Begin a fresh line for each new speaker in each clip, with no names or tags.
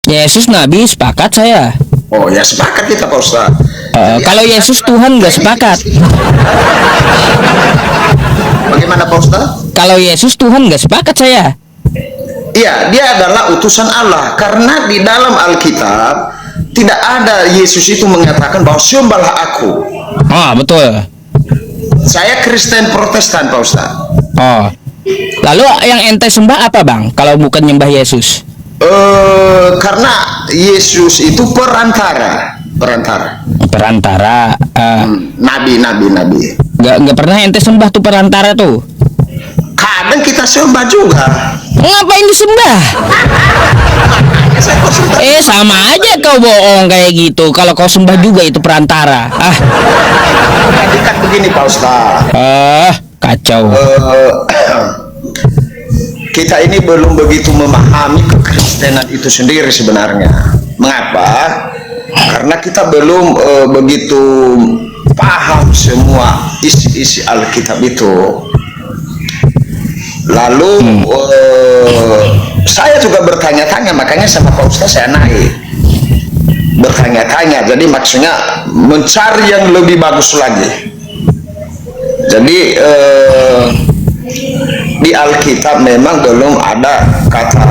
Yesus Nabi sepakat saya.
Oh ya sepakat kita Pak Ustaz.
Kalau Yesus Tuhan nggak sepakat.
Bagaimana Pak Ustaz?
Kalau Yesus Tuhan nggak sepakat saya.
Iya, dia adalah utusan Allah. Karena di dalam Alkitab tidak ada Yesus itu mengatakan bahwa sembahlah aku.
Oh betul.
Saya Kristen Protestan Pak Ustaz.
Oh. Lalu yang ente sembah apa bang? Kalau bukan nyembah Yesus?
Karena Yesus itu perantara. Nabi.
Nggak pernah ente sembah tuh perantara tuh.
Kadang kita sembah juga.
Ngapain disembah? Sama aja kau bohong kayak gitu. Kalau kau sembah juga itu perantara.
Jadi kan begini Pak Ustaz.
Kacau.
Kita ini belum begitu memahami kekristenan itu sendiri sebenarnya. Mengapa? Karena kita belum begitu paham semua isi-isi Alkitab itu. Lalu saya juga bertanya-tanya, makanya sama Pak Ustaz saya naik bertanya-tanya. Jadi maksudnya mencari yang lebih bagus lagi. Jadi di Alkitab memang belum ada kata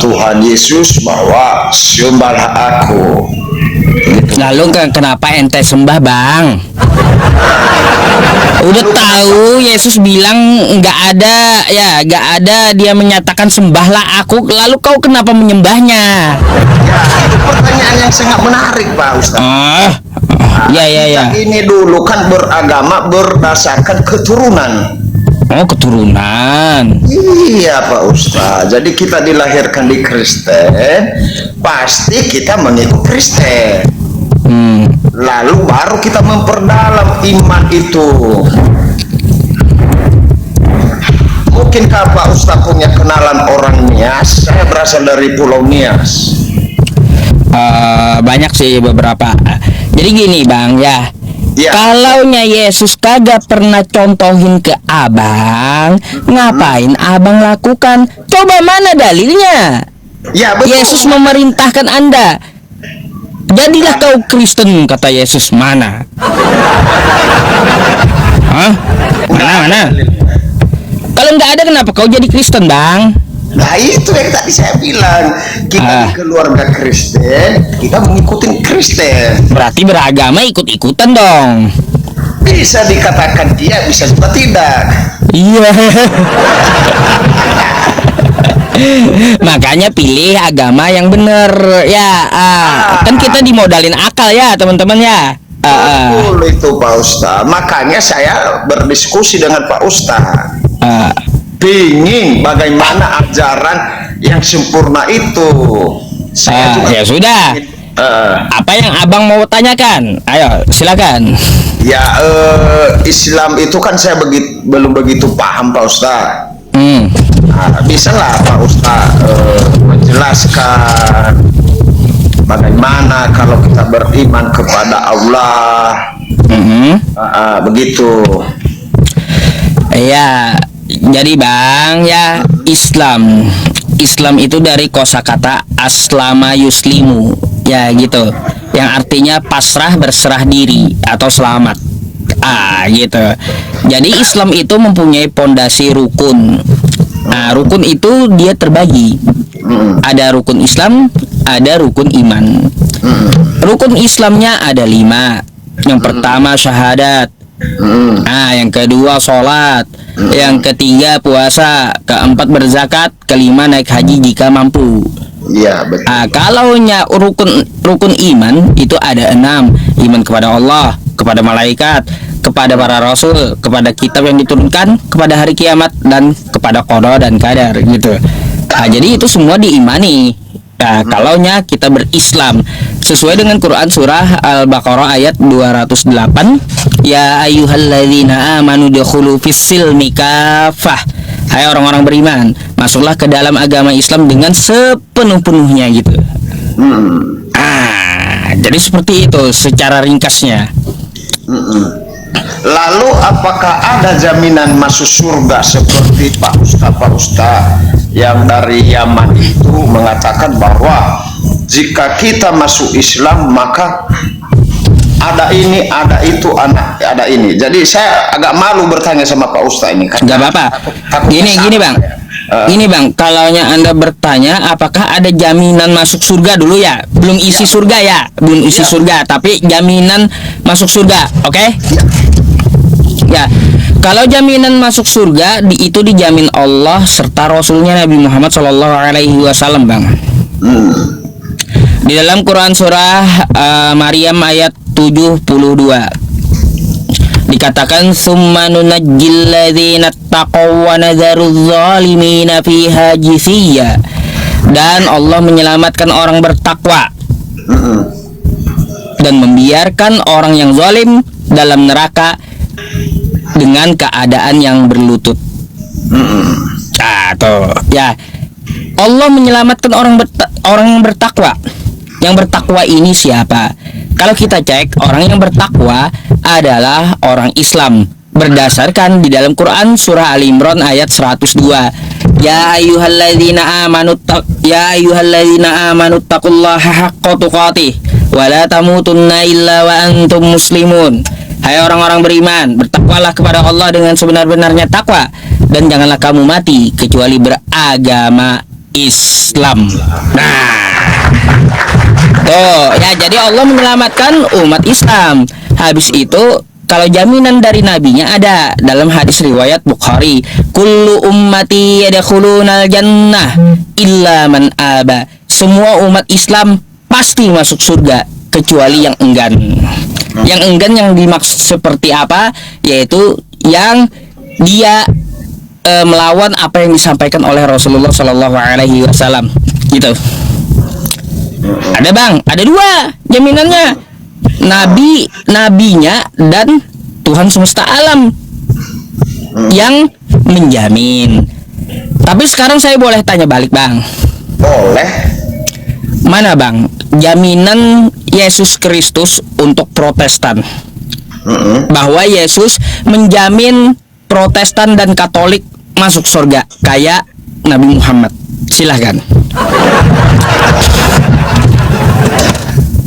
Tuhan Yesus bahwa sembahlah aku.
Lalu kenapa ente sembah bang? Udah tahu Yesus bilang nggak ada dia menyatakan sembahlah aku, lalu kau kenapa menyembahnya?
Ya, itu pertanyaan yang sangat menarik Pak Ustaz.
Ya.
Ini dulu kan beragama berdasarkan keturunan.
Oh keturunan.
Iya Pak Ustaz. Jadi kita dilahirkan di Kristen, pasti kita mengikut Kristen. Lalu baru kita memperdalam iman itu. Mungkinkah Pak Ustaz punya kenalan orang Nias? Saya berasal dari Pulau Nias.
Banyak sih beberapa. Jadi gini bang ya. Kalaunya Yesus kagak pernah contohin ke abang, ngapain abang lakukan? Coba mana dalilnya?
Ya, betul.
Yesus memerintahkan Anda, jadilah kau Kristen, kata Yesus. Mana? Mana? Kalau nggak ada, kenapa kau jadi Kristen bang?
Nah itu yang tadi saya bilang, kita di keluarga Kristen, kita mengikuti Kristen.
Berarti beragama ikut-ikutan dong.
Bisa dikatakan dia, bisa juga tidak.
Iya. Makanya pilih agama yang bener ya. Kan kita dimodalin akal ya teman-teman ya.
Betul itu Pak Ustaz. Makanya saya berdiskusi dengan Pak Ustaz. Pingin bagaimana ajaran yang sempurna itu. Saya juga
ya sudah. Apa yang abang mau tanyakan? Ayo silakan.
Ya Islam itu kan saya belum begitu paham Pak Ustaz. Bisa lah Pak Ustaz menjelaskan bagaimana kalau kita beriman kepada Allah. Begitu.
Ya. Jadi bang ya, Islam itu dari kosakata aslama yuslimu ya gitu, yang artinya pasrah berserah diri atau selamat gitu. Jadi Islam itu mempunyai pondasi rukun. Rukun itu dia terbagi, ada rukun Islam, ada rukun iman. Rukun Islamnya ada 5. Yang pertama syahadat, yang kedua sholat, yang ketiga puasa, keempat berzakat, kelima naik haji jika mampu.
Iya betul.
Kalaunya rukun iman itu ada 6. Iman kepada Allah, kepada malaikat, kepada para rasul, kepada kitab yang diturunkan, kepada hari kiamat, dan kepada qada dan qadar gitu. Jadi itu semua diimani. Kalaunya kita berislam sesuai dengan Quran surah Al-Baqarah ayat 208, ya ayyuhalladzina amanu dukhulu fis-silmi kafah. Hai orang-orang beriman, masuklah ke dalam agama Islam dengan sepenuh-penuhnya gitu. Jadi seperti itu secara ringkasnya.
Lalu apakah ada jaminan masuk surga seperti Pak Ustaz yang dari Yaman itu mengatakan bahwa jika kita masuk Islam maka ada ini, ada itu, ada ini. Jadi saya agak malu bertanya sama Pak Ustaz ini.
Nggak apa-apa. Gini Bang. Ini Bang, kalaunya Anda bertanya apakah ada jaminan masuk surga dulu ya? Belum isi surga ya, belum isi surga, tapi jaminan masuk surga, oke? Ya, kalau jaminan masuk surga itu dijamin Allah serta Rasulnya Nabi Muhammad SAW, Bang. Di dalam Quran surah Maryam ayat 72 dikatakan summa nunajjil ladzina taqaw wa nadharuz zalimina fiha jithiya, dan Allah menyelamatkan orang bertakwa dan membiarkan orang yang zalim dalam neraka dengan keadaan yang berlutut. Tuh ya, Allah menyelamatkan orang yang bertakwa. Yang bertakwa ini siapa? Kalau kita cek, orang yang bertakwa adalah orang Islam berdasarkan di dalam Quran surah Ali Imran ayat 102. Ya ayyuhalladzina amanu taqullaha haqqa tuqatih wa la tamutunna illa wa antum muslimun. Hai orang-orang beriman, bertakwalah kepada Allah dengan sebenar-benarnya takwa, dan janganlah kamu mati kecuali beragama Islam. Tuh ya, jadi Allah menyelamatkan umat Islam. Habis itu kalau jaminan dari nabinya ada dalam hadis riwayat Bukhari, kullu ummati yadkhulunal jannah illa man aba. Semua umat Islam pasti masuk surga kecuali yang enggan. Yang enggan yang dimaksud seperti apa? Yaitu yang dia melawan apa yang disampaikan oleh Rasulullah SAW, gitu. Ada Bang, ada dua jaminannya, nabinya dan Tuhan semesta alam yang menjamin. Tapi sekarang saya boleh tanya balik Bang.
Boleh.
Mana Bang jaminan Yesus Kristus untuk Protestan? Bahwa Yesus menjamin Protestan dan Katolik masuk surga kayak Nabi Muhammad. Silahkan.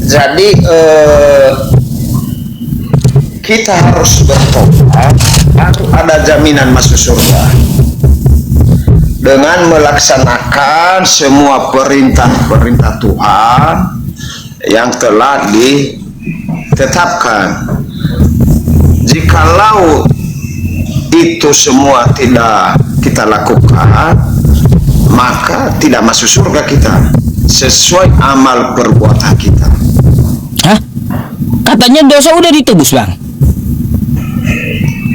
Jadi kita harus bertobat, baru ada jaminan masuk surga dengan melaksanakan semua perintah-perintah Tuhan yang telah ditetapkan. Jikalau itu semua tidak kita lakukan, maka tidak masuk surga kita sesuai amal perbuatan kita.
Hah? Katanya dosa udah ditebus Bang.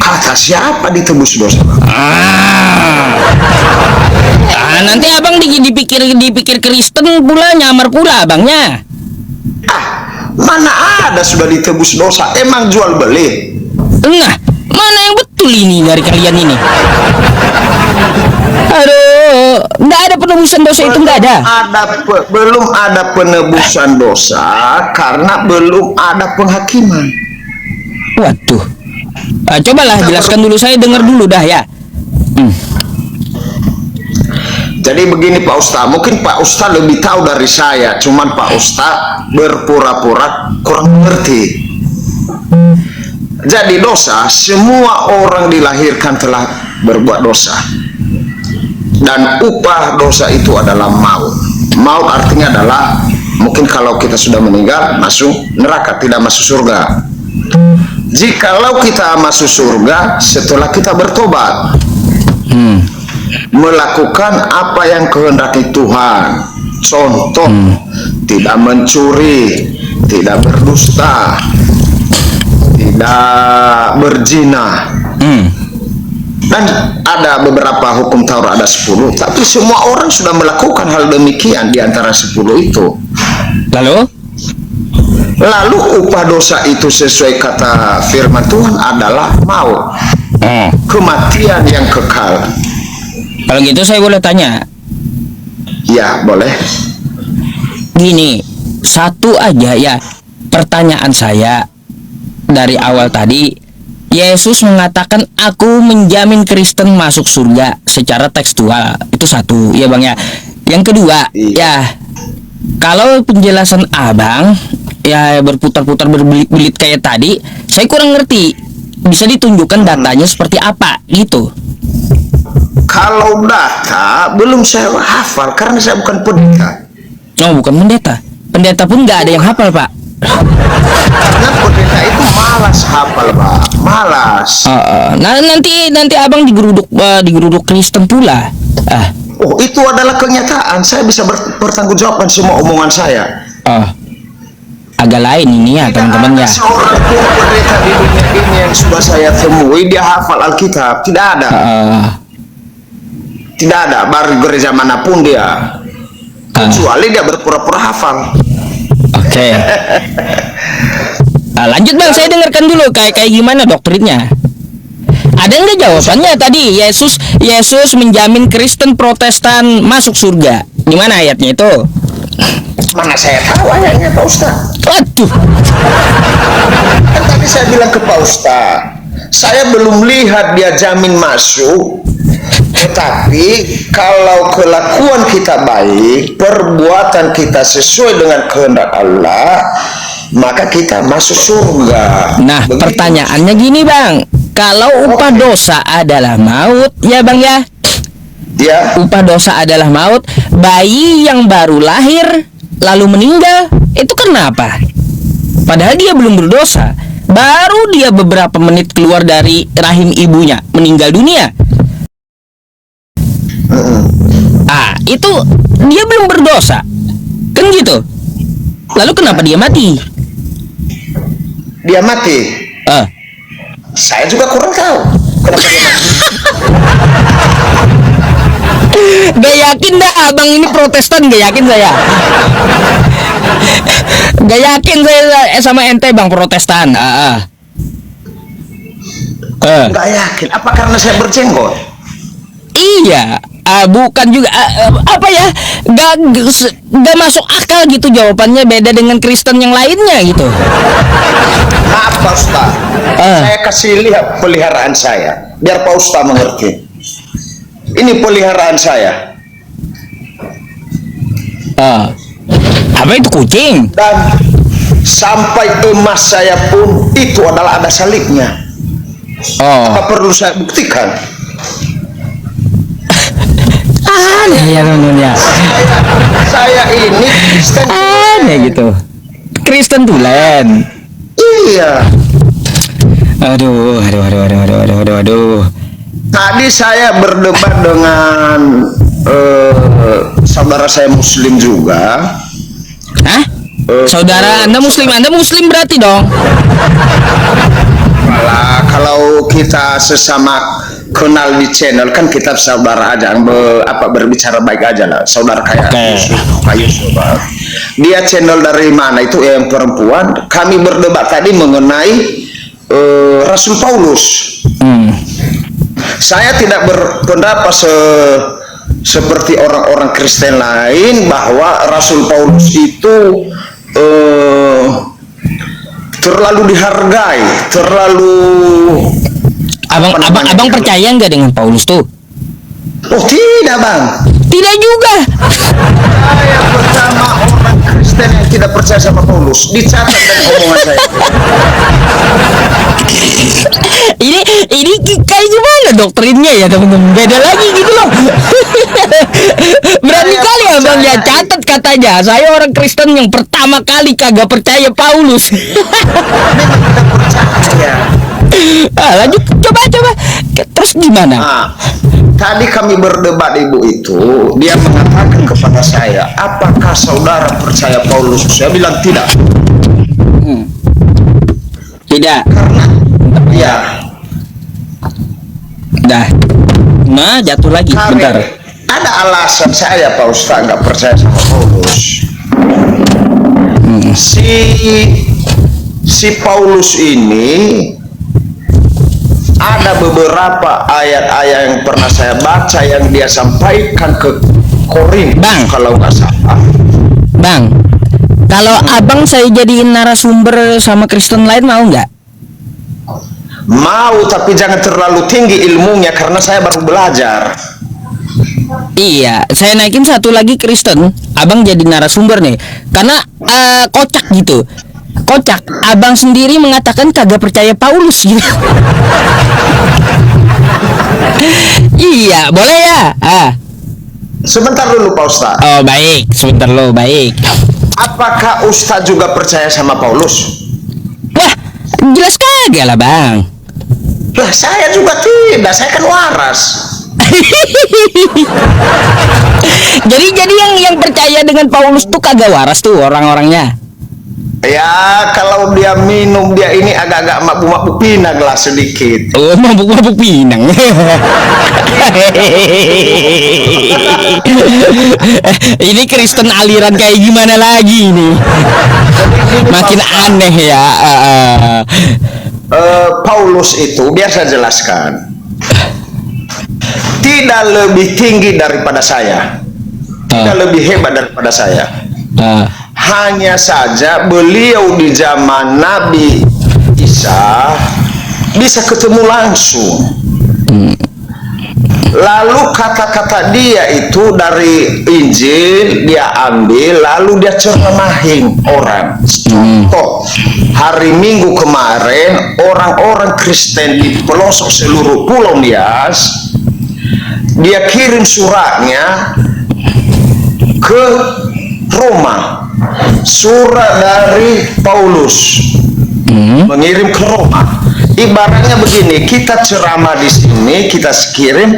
Kata siapa ditebus dosa?
Nanti abang dipikir Kristen pula, nyamar pula abangnya.
Mana ada sudah ditebus dosa? Emang jual beli?
Nah, mana yang betul ini dari kalian ini? Aduh, nggak ada penebusan dosa itu, nggak ada.
Belum ada penebusan dosa karena belum ada penghakiman.
Waduh, cobalah jelaskan dulu, saya dengar dulu dah ya.
Jadi begini Pak Ustaz, mungkin Pak Ustaz lebih tahu dari saya, cuman Pak Ustaz berpura-pura kurang mengerti. Jadi dosa, semua orang dilahirkan telah berbuat dosa, dan upah dosa itu adalah maut. Maut artinya adalah mungkin kalau kita sudah meninggal masuk neraka, tidak masuk surga. Jikalau kita masuk surga setelah kita bertobat, melakukan apa yang kehendaki Tuhan. Contoh, tidak mencuri, tidak berdusta, tidak berzina. Dan ada beberapa hukum Taurat, ada 10, tapi semua orang sudah melakukan hal demikian di antara 10 itu. Lalu upah dosa itu sesuai kata firman Tuhan adalah maut, kematian yang kekal.
Kalau gitu saya boleh tanya?
Ya, boleh.
Gini, satu aja ya pertanyaan saya dari awal tadi. Yesus mengatakan aku menjamin Kristen masuk surga secara tekstual. Itu satu, ya Bang ya. Yang kedua, ya kalau penjelasan abang ya berputar-putar berbelit-belit kayak tadi, saya kurang ngerti. Bisa ditunjukkan datanya seperti apa gitu?
Kalau data belum saya hafal karena saya bukan pendeta.
Oh, bukan pendeta. Pendeta pun nggak ada yang hafal, Pak.
Karena pendeta itu malas hafal, Pak. Malas.
Nah, nanti abang digeruduk Kristen pula.
Oh, itu adalah kenyataan. Saya bisa bertanggungjawabkan semua omongan saya.
Agak lain ini ya, teman-teman ya.
Tidak ada seorang pun pendeta di dunia ini yang sudah saya temui dia hafal Alkitab. Tidak ada. Tidak ada. Baru gereja manapun dia. Kecuali dia berpura-pura hafal.
Oke. Lanjut bang, saya dengarkan dulu kayak gimana doktrinnya. Ada nggak jawabannya tadi? Yesus menjamin Kristen Protestan masuk surga. Gimana ayatnya itu?
Mana saya tahu ayatnya, Pak Ustaz.
Waduh.
Kan tadi saya bilang ke Pak Ustaz, saya belum lihat dia jamin masuk. Tetapi kalau kelakuan kita baik, perbuatan kita sesuai dengan kehendak Allah, maka kita masuk surga.
Nah,
begitu.
pertanyaannya gini bang, kalau upah dosa adalah maut, ya bang ya?
Ya.
Upah dosa adalah maut. Bayi yang baru lahir lalu meninggal, itu kenapa? Padahal dia belum berdosa, baru dia beberapa menit keluar dari rahim ibunya meninggal dunia. Itu dia belum berdosa, kan gitu. Lalu kenapa dia mati?
Dia mati. Saya juga kurang tahu kenapa dia mati.
Gak yakin dah abang ini Protestan, gak yakin saya. Gak yakin saya sama ente bang Protestan.
Gak yakin. Apa karena saya berjenggot?
Iya. Bukan juga apa ya, gak masuk akal gitu jawabannya, beda dengan Kristen yang lainnya gitu.
Maaf Pak Ustaz, saya kasih lihat peliharaan saya biar Pak Ustaz mengerti. Ini peliharaan saya.
Apa itu kucing?
Dan sampai emas saya pun itu adalah ada salibnya. Apa perlu saya buktikan?
Aneh ya teman-teman ya.
Saya ini Kristen.
Aneh gitu. Kristen tulen.
Iya.
Aduh.
Tadi saya berdebat dengan saudara saya Muslim juga.
Hah? Saudara Anda Muslim berarti dong?
Malah kalau kita sesama kenal di channel kan kita saudara aja, berbicara baik aja lah, saudara kayak Yusuf. Dia channel dari mana itu yang perempuan. Kami berdebat tadi mengenai Rasul Paulus. Saya tidak berpendapat seperti orang-orang Kristen lain bahwa Rasul Paulus itu terlalu dihargai, terlalu.
Abang percaya nggak dengan Paulus tuh?
Oh tidak bang.
Tidak juga.
Saya pertama orang Kristen yang tidak percaya sama Paulus. Dicatat dari omongan saya.
Ini kayak gimana doktrinnya ya teman-teman? Beda lagi gitu loh. Berani kali abang ya catat katanya. Saya orang Kristen yang pertama kali kagak percaya Paulus.
Memang tidak percaya.
Lanjut coba. Terus gimana?
Tadi kami berdebat ibu itu, dia mengatakan kepada saya, apakah saudara percaya Paulus? Saya bilang tidak.
Tidak.
Karena ya.
Dah. Nah, jatuh lagi. Bentar.
Ada alasan saya Pak Ustaz nggak percaya sama Paulus. Si Paulus ini ada beberapa ayat-ayat yang pernah saya baca yang dia sampaikan ke Korintus,
Bang,
kalau nggak salah.
Bang, kalau abang saya jadiin narasumber sama Kristen lain mau nggak?
Mau, tapi jangan terlalu tinggi ilmunya karena saya baru belajar.
Iya, saya naikin satu lagi Kristen. Abang jadi narasumber nih. Karena kocak gitu. Kocak. Abang sendiri mengatakan kagak percaya Paulus gitu. Iya, boleh ya?
Sebentar dulu Pak Ustaz.
Oh, baik. Sebentar lo, baik.
Apakah Ustaz juga percaya sama Paulus?
Wah, jelas kagak lah, Bang.
Lah saya juga tidak, saya kan waras.
Jadi yang percaya dengan Paulus tuh kagak waras tuh orang-orangnya.
Ya kalau dia minum dia ini agak-agak mabuk-mabuk pinang lah sedikit.
Oh, mabuk-mabuk pinang. Ini Kristen aliran kayak gimana lagi nih? Makin aneh ya.
Paulus itu biar saya jelaskan, tidak lebih tinggi daripada saya, tidak lebih hebat daripada saya. Hanya saja beliau di zaman Nabi Isa bisa ketemu langsung. Lalu kata-kata dia itu dari Injil dia ambil, lalu dia ceramahin orang. Contoh, hari Minggu kemarin orang-orang Kristen di pelosok seluruh Pulau Nias, dia kirim suratnya ke Roma. Surat dari Paulus mengirim ke Roma. Ibaratnya begini, kita ceramah di sini, kita kirim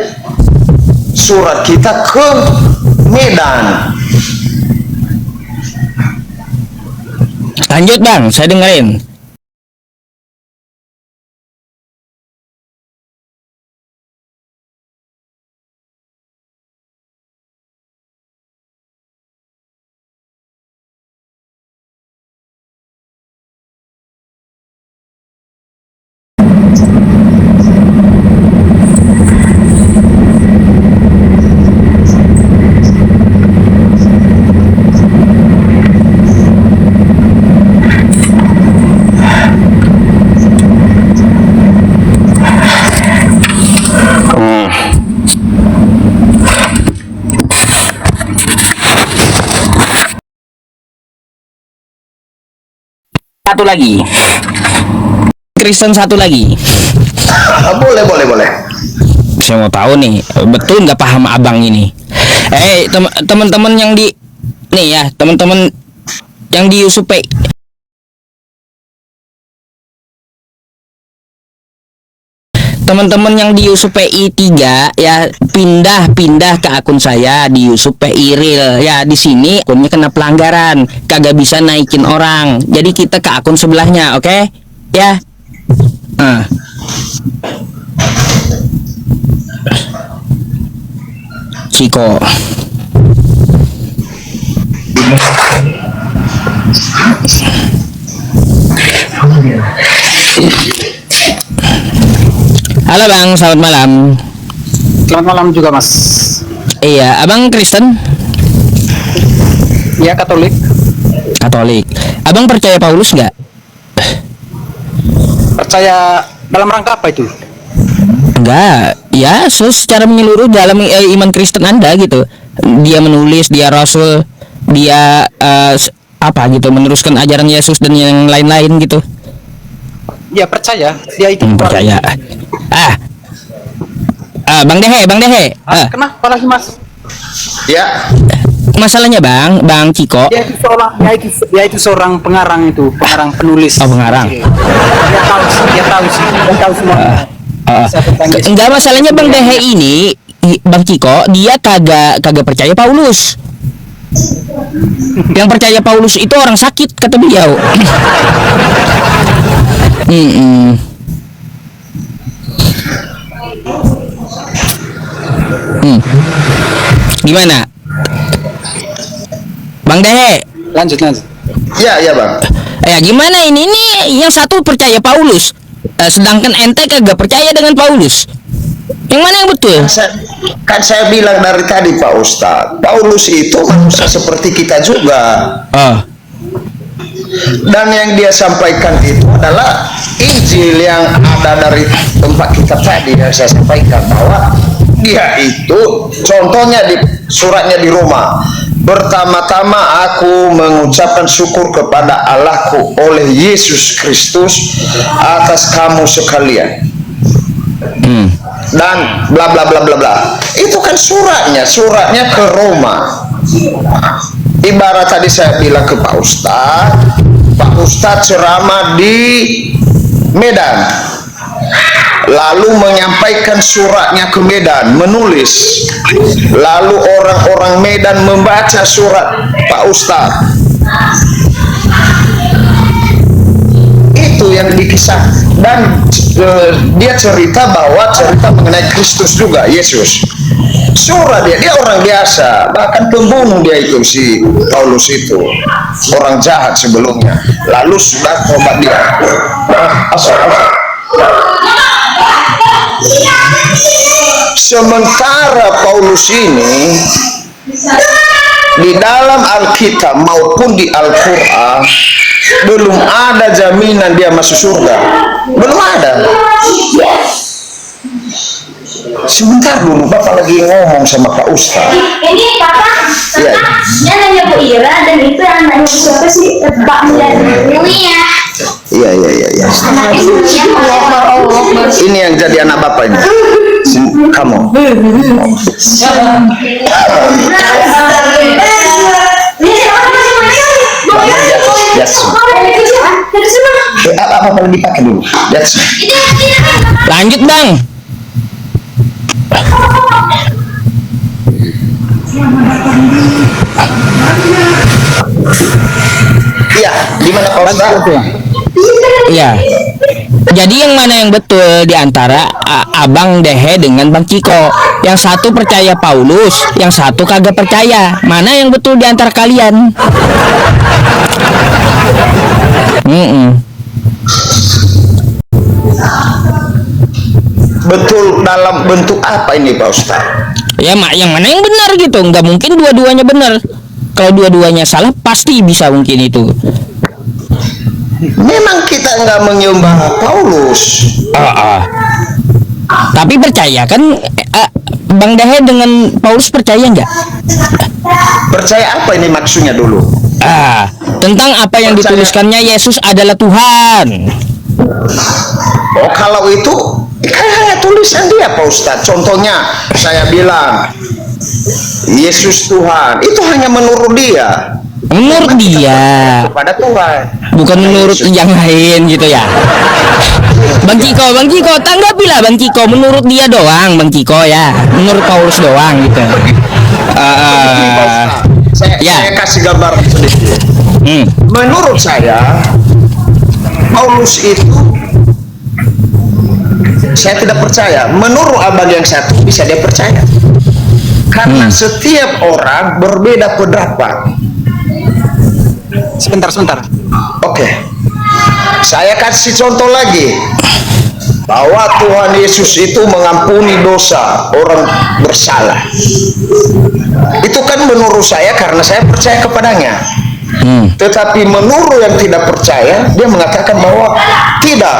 surat kita ke Medan.
Lanjut Bang, saya dengerin. Satu lagi, Kristen satu lagi.
Boleh.
Saya mau tahu nih, betul nggak paham abang ini? Teman-teman yang di nih ya, teman-teman yang di USUP, teman-teman yang di USUPI 3 ya, pindah ke akun saya di USUPI Real ya. Di sini akunnya kena pelanggaran, kagak bisa naikin orang. Jadi kita ke akun sebelahnya, oke? Ya. Ciko. Halo Bang, selamat malam.
Selamat malam juga Mas.
Iya, Abang Kristen?
Ya, Katolik.
Katolik. Abang percaya Paulus nggak?
Percaya dalam rangka apa itu?
Enggak, ya secara menyeluruh dalam iman Kristen Anda gitu. Dia menulis, dia rasul, dia apa gitu, meneruskan ajaran Yesus dan yang lain-lain gitu.
Ya percaya, dia itu
Percaya. Bang Dehe.
Kenapa lagi Mas?
Ya.
Masalahnya Bang Ciko.
Dia itu seorang pengarang penulis.
Oh, pengarang.
Dia tahu semua.
Enggak, masalahnya Bang Dehe ini, Bang Ciko, dia kagak percaya Paulus. Yang percaya Paulus itu orang sakit, kata beliau. Gimana, Bang Dehe?
Lanjut.
Ya Bang.
Ya gimana ini nih, yang satu percaya Paulus, sedangkan ente kagak percaya dengan Paulus. Yang mana yang betul?
Saya bilang dari tadi Pak Ustadz, Paulus itu manusia seperti kita juga. Dan yang dia sampaikan itu adalah Injil yang ada dari tempat kita tadi yang saya sampaikan, bahwa dia itu contohnya di suratnya di Roma. Pertama-tama aku mengucapkan syukur kepada Allahku oleh Yesus Kristus atas kamu sekalian. Dan bla bla bla bla bla. Itu kan suratnya ke Roma. Ibarat tadi saya bilang ke Pak Ustadz ceramah di Medan, lalu menyampaikan suratnya ke Medan, menulis, lalu orang-orang Medan membaca surat Pak Ustadz. Itu yang dikisah, dan dia cerita mengenai Kristus juga, Yesus. Surat dia orang biasa, bahkan pembunuh dia itu, si Paulus itu orang jahat sebelumnya, lalu sudah tobat dia. Sementara Paulus ini di dalam Alkitab maupun di Al-Quran belum ada jaminan dia masuk surga, belum ada. Sebentar dulu, Bapak lagi ngomong sama Pak Ustaz.
Ini Bapak,
Iya.
dia nanya Bu Ira, dan itu yang nanya siapa sih? Mbak Mulia.
Iya.
Anaknya Mulia.
Ini yang jadi anak Bapak ini. Kamu. Yes. Apa perlu dipakai dulu? Yes.
Lanjut Bang.
Iya, gimana Pak Ustaz?
Iya. Jadi yang mana yang betul di antara Abang Dehe dengan Bang Ciko? Yang satu percaya Paulus, yang satu kagak percaya. Mana yang betul di antara kalian?
Betul dalam bentuk apa ini Pak Ustaz?
Ya yang mana yang benar gitu? Nggak mungkin dua-duanya benar. Kalau dua-duanya salah pasti bisa mungkin itu.
Memang kita nggak menyembah Paulus.
Tapi percaya kan Bang Dehe dengan Paulus percaya nggak?
Percaya apa ini maksudnya dulu?
Tentang apa yang
Percaya.
dituliskannya Yesus adalah Tuhan.
Oh, kalau itu kan hanya tulisan dia Pak Ustadz. Contohnya saya bilang Yesus Tuhan, itu hanya menurut dia.
Menurut dia,
Kepada Tuhan.
bukan menurut yang lain gitu ya. Bang Ciko, tanggapilah Bang Ciko, menurut dia doang Bang Ciko ya. Menurut Paulus doang gitu.
Saya kasih gambar sedikit. Menurut saya Paulus itu saya tidak percaya. Menurut abang yang satu bisa dia percaya. Karena setiap orang berbeda pendapat.
Sebentar.
Oke. Saya kasih contoh lagi. Bahwa Tuhan Yesus itu mengampuni dosa orang bersalah. Itu kan menurut saya karena saya percaya kepadanya. Tetapi menurut yang tidak percaya, dia mengatakan bahwa tidak.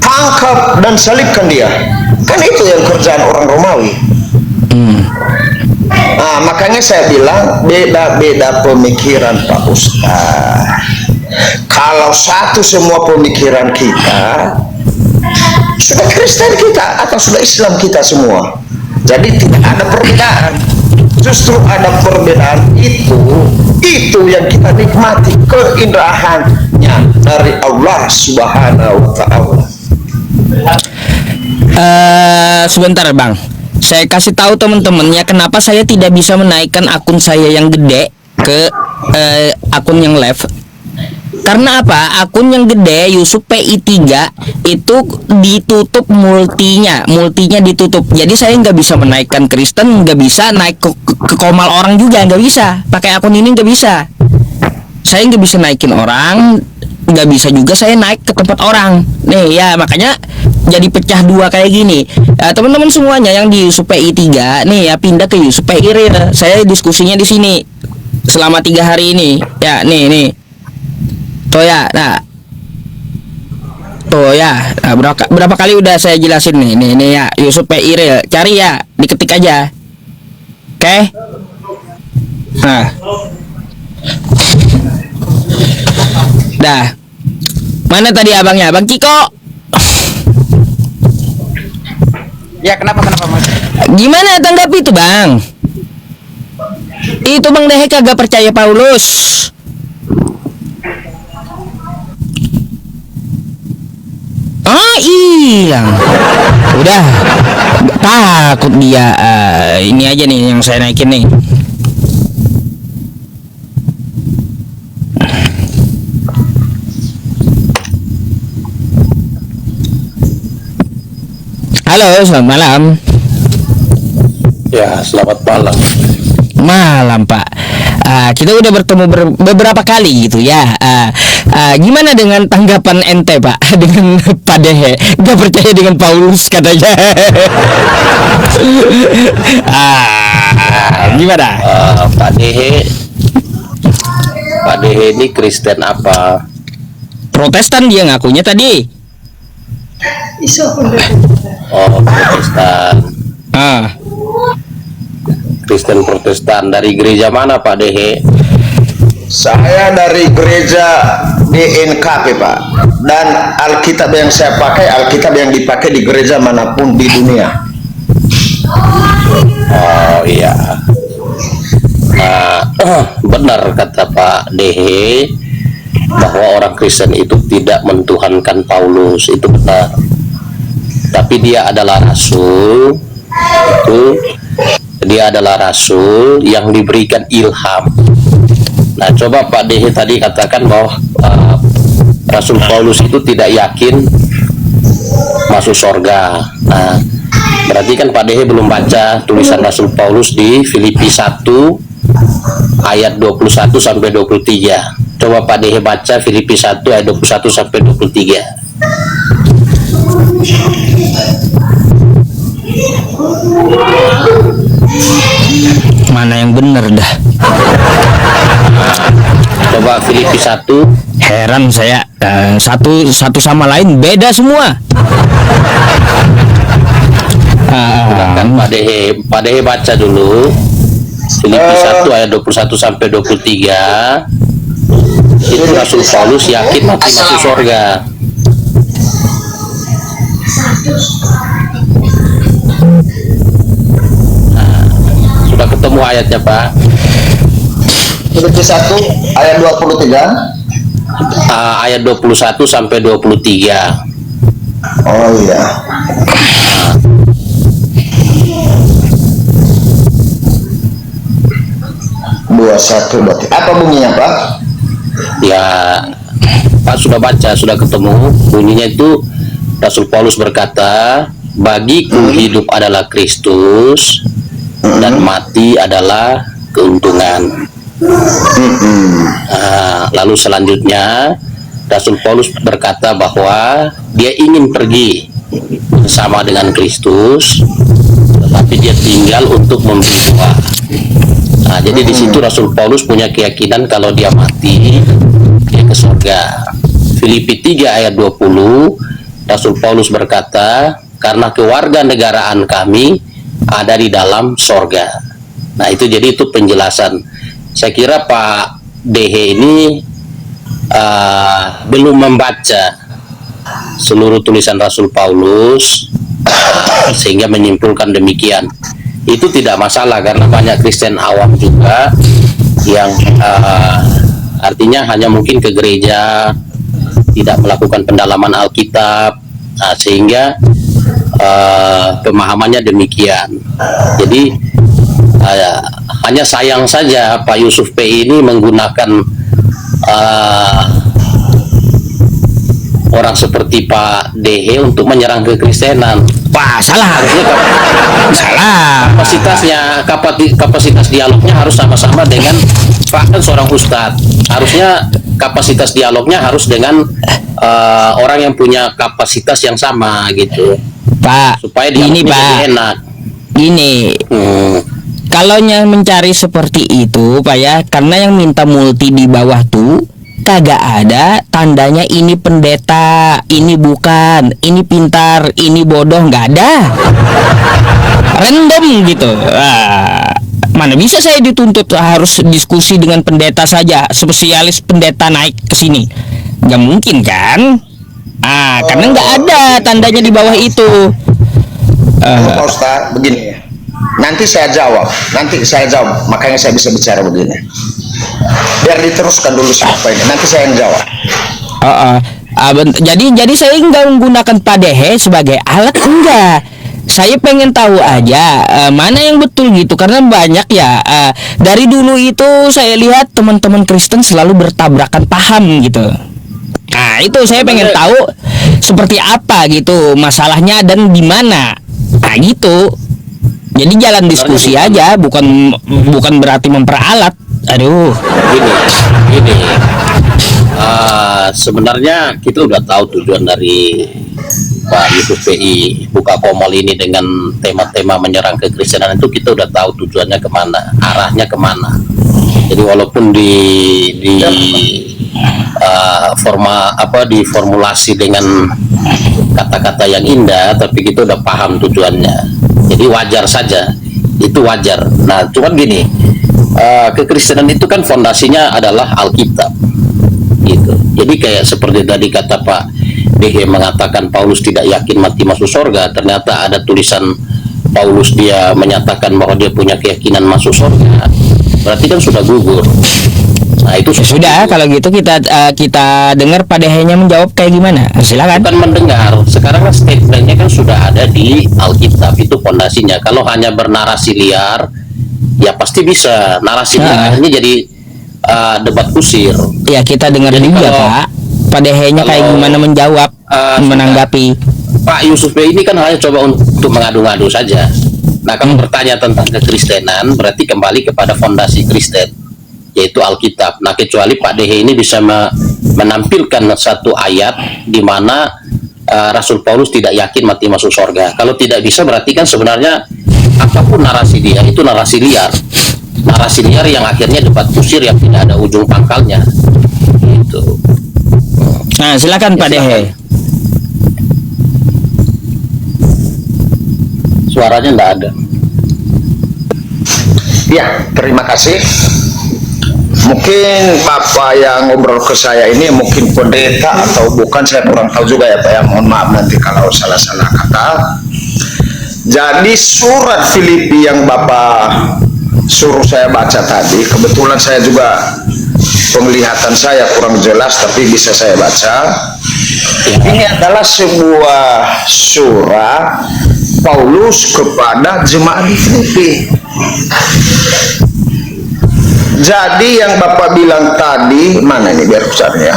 Tangkap dan salibkan dia. Kan itu yang kerjaan orang Romawi. Nah, makanya saya bilang beda-beda pemikiran Pak Ustaz. Kalau satu semua pemikiran kita, sudah Kristen kita atau sudah Islam kita semua. Jadi tidak ada perbedaan. Justru ada perbedaan itu yang kita nikmati keindahannya dari Allah Subhanahu wa Ta'ala.
Sebentar Bang, saya kasih tahu teman-temannya kenapa saya tidak bisa menaikkan akun saya yang gede ke akun yang live. Karena apa? Akun yang gede Yusuf PI3 itu ditutup multinya ditutup. Jadi saya nggak bisa menaikkan Kristen, nggak bisa naik ke komal orang juga, nggak bisa. Pakai akun ini nggak bisa. Saya nggak bisa naikin orang, nggak bisa juga saya naik ke tempat orang. Nih ya makanya jadi pecah dua kayak gini. Teman-teman semuanya yang di Yusuf PI3 nih ya pindah ke Yusuf PI Real. Saya diskusinya di sini selama 3 hari ini. Ya nih. Tuh ya, nah berapa kali udah saya jelasin nih ya Yusuf PI Real, cari ya, diketik aja. Oke. Nah. Dah. Mana tadi abangnya? Bang Ciko.
Ya kenapa Mas?
Gimana tanggapi itu, Bang? Itu Bang Dehe kagak percaya Paulus. Ah, hilang. Udah. Takut dia. Ini aja nih yang saya naikin nih. Halo, selamat malam.
Ya, selamat malam.
Malam, Pak. Kita udah bertemu beberapa kali gitu ya. Gimana dengan tanggapan ente, Pak, dengan Pak Dehe? Gak percaya dengan Paulus katanya. Gimana?
Pak Dehe ini Kristen apa?
Protestan dia ngakunya tadi.
Oh, Protestan.
Ah,
Kristen Protestan dari gereja mana Pak Dehe?
Saya dari gereja DNKP, Pak. Dan Alkitab yang saya pakai, Alkitab yang dipakai di gereja manapun di dunia.
Oh iya. Nah, benar kata Pak Dehe bahwa orang Kristen itu tidak mentuhankan Paulus, itu benar. Tapi dia adalah rasul, dia adalah rasul yang diberikan ilham. Nah, coba Pak Dehe tadi katakan bahwa Rasul Paulus itu tidak yakin masuk surga. Nah, berarti kan Pak Dehe belum baca tulisan Rasul Paulus di Filipi 1 ayat 21 sampai 23. Coba Pak Dehe baca Filipi 1 ayat 21 sampai 23.
mana yang bener dah?
Coba Filipi 1.
Heran saya, satu sama lain beda semua.
Kan Pak Dehe baca dulu Filipi 1 ayat 21 sampai 23. Itu Rasul Paulus yakin mati masuk surga. Nah, sudah ketemu ayatnya Pak?
Filipi 1 ayat 23.
Ayat 21 sampai 23.
Oh iya. Dua satu berarti. Apa bunyinya, Pak?
Ya, Pak sudah baca, sudah ketemu. Bunyinya itu Rasul Paulus berkata, bagiku hidup adalah Kristus dan mati adalah keuntungan. Lalu selanjutnya Rasul Paulus berkata bahwa dia ingin pergi bersama dengan Kristus, tetapi dia tinggal untuk memberi buah. Nah, jadi di situ Rasul Paulus punya keyakinan kalau dia mati dia ke surga. Filipi 3 ayat 20 Rasul Paulus berkata, karena kewarganegaraan kami ada di dalam surga. Nah, itu jadi itu penjelasan. Saya kira Pak Dehe ini belum membaca seluruh tulisan Rasul Paulus sehingga menyimpulkan demikian. Itu tidak masalah karena banyak Kristen awam juga yang artinya hanya mungkin ke gereja, tidak melakukan pendalaman Alkitab, sehingga pemahamannya demikian. Jadi hanya sayang saja Pak Yusuf P ini menggunakan orang seperti Pak Dehe untuk menyerang kekristenan.
Wah, salah. Salah.
Kapasitas dialognya harus sama-sama dengan Pak, kan seorang ustadz. Harusnya kapasitas dialognya harus dengan orang yang punya kapasitas yang sama gitu.
Pak,
Supaya
ini
dialognya
Pak,
jadi enak.
ini kalau yang mencari seperti itu Pak ya, karena yang minta multi di bawah tuh kagak ada tandanya ini pendeta, ini bukan, ini pintar, ini bodoh, nggak ada. Random gitu. Mana bisa saya dituntut harus diskusi dengan pendeta saja, spesialis pendeta naik ke sini? Nggak mungkin kan? Karena nggak ada tandanya di bawah itu.
Pak Ustaz, begini ya. Nanti saya jawab, makanya saya bisa bicara begini. Biar diteruskan dulu sampai ini, nanti saya yang jawab.
Jadi saya nggak menggunakan Padehe sebagai alat, enggak. Saya pengen tahu aja mana yang betul gitu, karena banyak ya dari dulu itu saya lihat teman-teman Kristen selalu bertabrakan paham gitu. Nah itu saya pengen tahu seperti apa gitu masalahnya dan di mana. Nah gitu. Jadi jalan diskusi aja, bukan berarti memperalat. Aduh.
Gini. Sebenarnya kita udah tahu tujuan dari Pak Yusuf PI buka Komol ini dengan tema-tema menyerang kekristenan itu, kita udah tahu tujuannya kemana, arahnya kemana. Jadi walaupun diformulasi dengan kata-kata yang indah, tapi kita udah paham tujuannya. Jadi wajar saja, itu wajar. Nah, cuman gini, kekristenan itu kan fondasinya adalah Alkitab, gitu. Jadi kayak seperti tadi kata Pak DG mengatakan Paulus tidak yakin mati masuk surga, ternyata ada tulisan Paulus dia menyatakan bahwa dia punya keyakinan masuk surga, berarti kan sudah gugur. Nah itu
sudah. Kalau gitu kita dengar Padehenya menjawab kayak gimana. Silakan.
Bukan mendengar, sekarang kan statementnya kan sudah ada di Alkitab, itu fondasinya. Kalau hanya bernarasi liar, ya pasti bisa narasi liar akhirnya jadi debat kusir. Ya kita dengar juga Pak Padehenya kayak gimana menjawab, menanggapi. Pak Yusuf ini kan hanya coba untuk mengadu-ngadu saja. Nah kalau bertanya tentang kekristenan, berarti kembali kepada fondasi Kristen, yaitu Alkitab. Nah kecuali Pak Dehe ini bisa menampilkan satu ayat di mana Rasul Paulus tidak yakin mati masuk surga. Kalau tidak bisa, berarti kan sebenarnya apapun narasi dia itu narasi liar yang akhirnya debat kusir yang tidak ada ujung pangkalnya gitu.
Nah silakan Pak Dehe.
Suaranya tidak ada.
Ya, terima kasih. Mungkin Bapak yang ngobrol ke saya ini mungkin pendeta atau bukan, saya kurang tahu juga ya Pak ya, mohon maaf nanti kalau salah-salah kata. Jadi surat Filipi yang Bapak suruh saya baca tadi, kebetulan saya juga penglihatan saya kurang jelas tapi bisa saya baca. Ini adalah sebuah surat Paulus kepada jemaat di Filipi. Jadi yang Bapak bilang tadi, mana ini biar besarnya?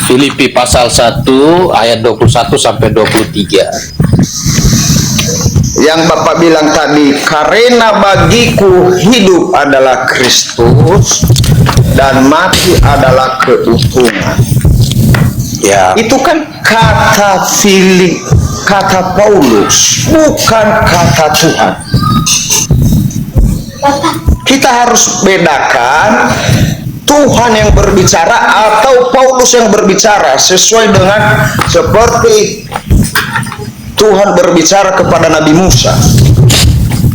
Filipi pasal 1 ayat 21 sampai 23.
Yang Bapak bilang tadi, karena bagiku hidup adalah Kristus dan mati adalah keuntungan. Ya. Itu kan kata Paulus, bukan kata Tuhan. Kita harus bedakan Tuhan yang berbicara atau Paulus yang berbicara, sesuai dengan seperti Tuhan berbicara kepada Nabi Musa,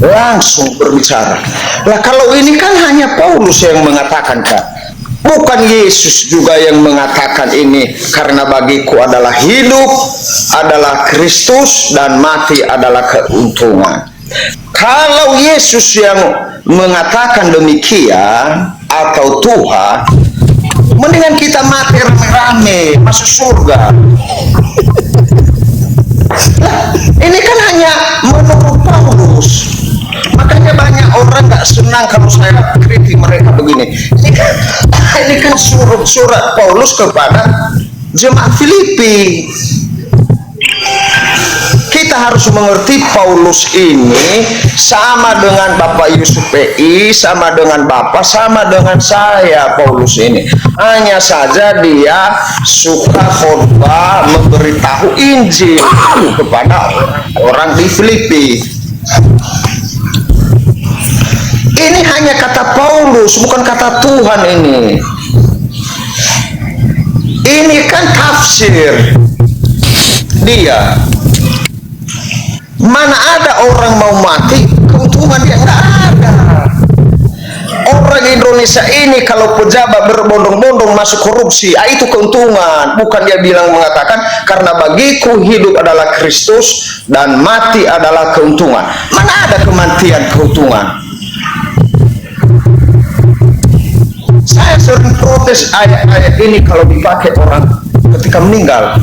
langsung berbicara. Lah kalau ini kan hanya Paulus yang mengatakan, Kak, bukan Yesus juga yang mengatakan ini, karena bagiku adalah hidup adalah Kristus dan mati adalah keuntungan. Kalau Yesus yang mengatakan demikian atau Tuhan, mendingan kita mati rame-rame masuk surga. Nah, ini kan hanya menurut Paulus. Makanya banyak orang nggak senang kalau saya kritik mereka begini. Ini kan surat Paulus kepada jemaat Filipi. Kita harus mengerti Paulus ini sama dengan Bapak Yusuf PI, sama dengan Bapak, sama dengan saya. Paulus ini hanya saja dia suka khotbah, memberitahu Injil kepada orang di Filipi. Ini hanya kata Paulus, bukan kata Tuhan ini. Ini kan tafsir dia. Mana ada orang mau mati keuntungan dia nggak ada. Orang Indonesia ini kalau pejabat berbondong-bondong masuk korupsi, itu keuntungan. Bukan dia bilang mengatakan karena bagiku hidup adalah Kristus dan mati adalah keuntungan. Mana ada kematian keuntungan? Saya sering protes ayat-ayat ini kalau dipakai orang ketika meninggal.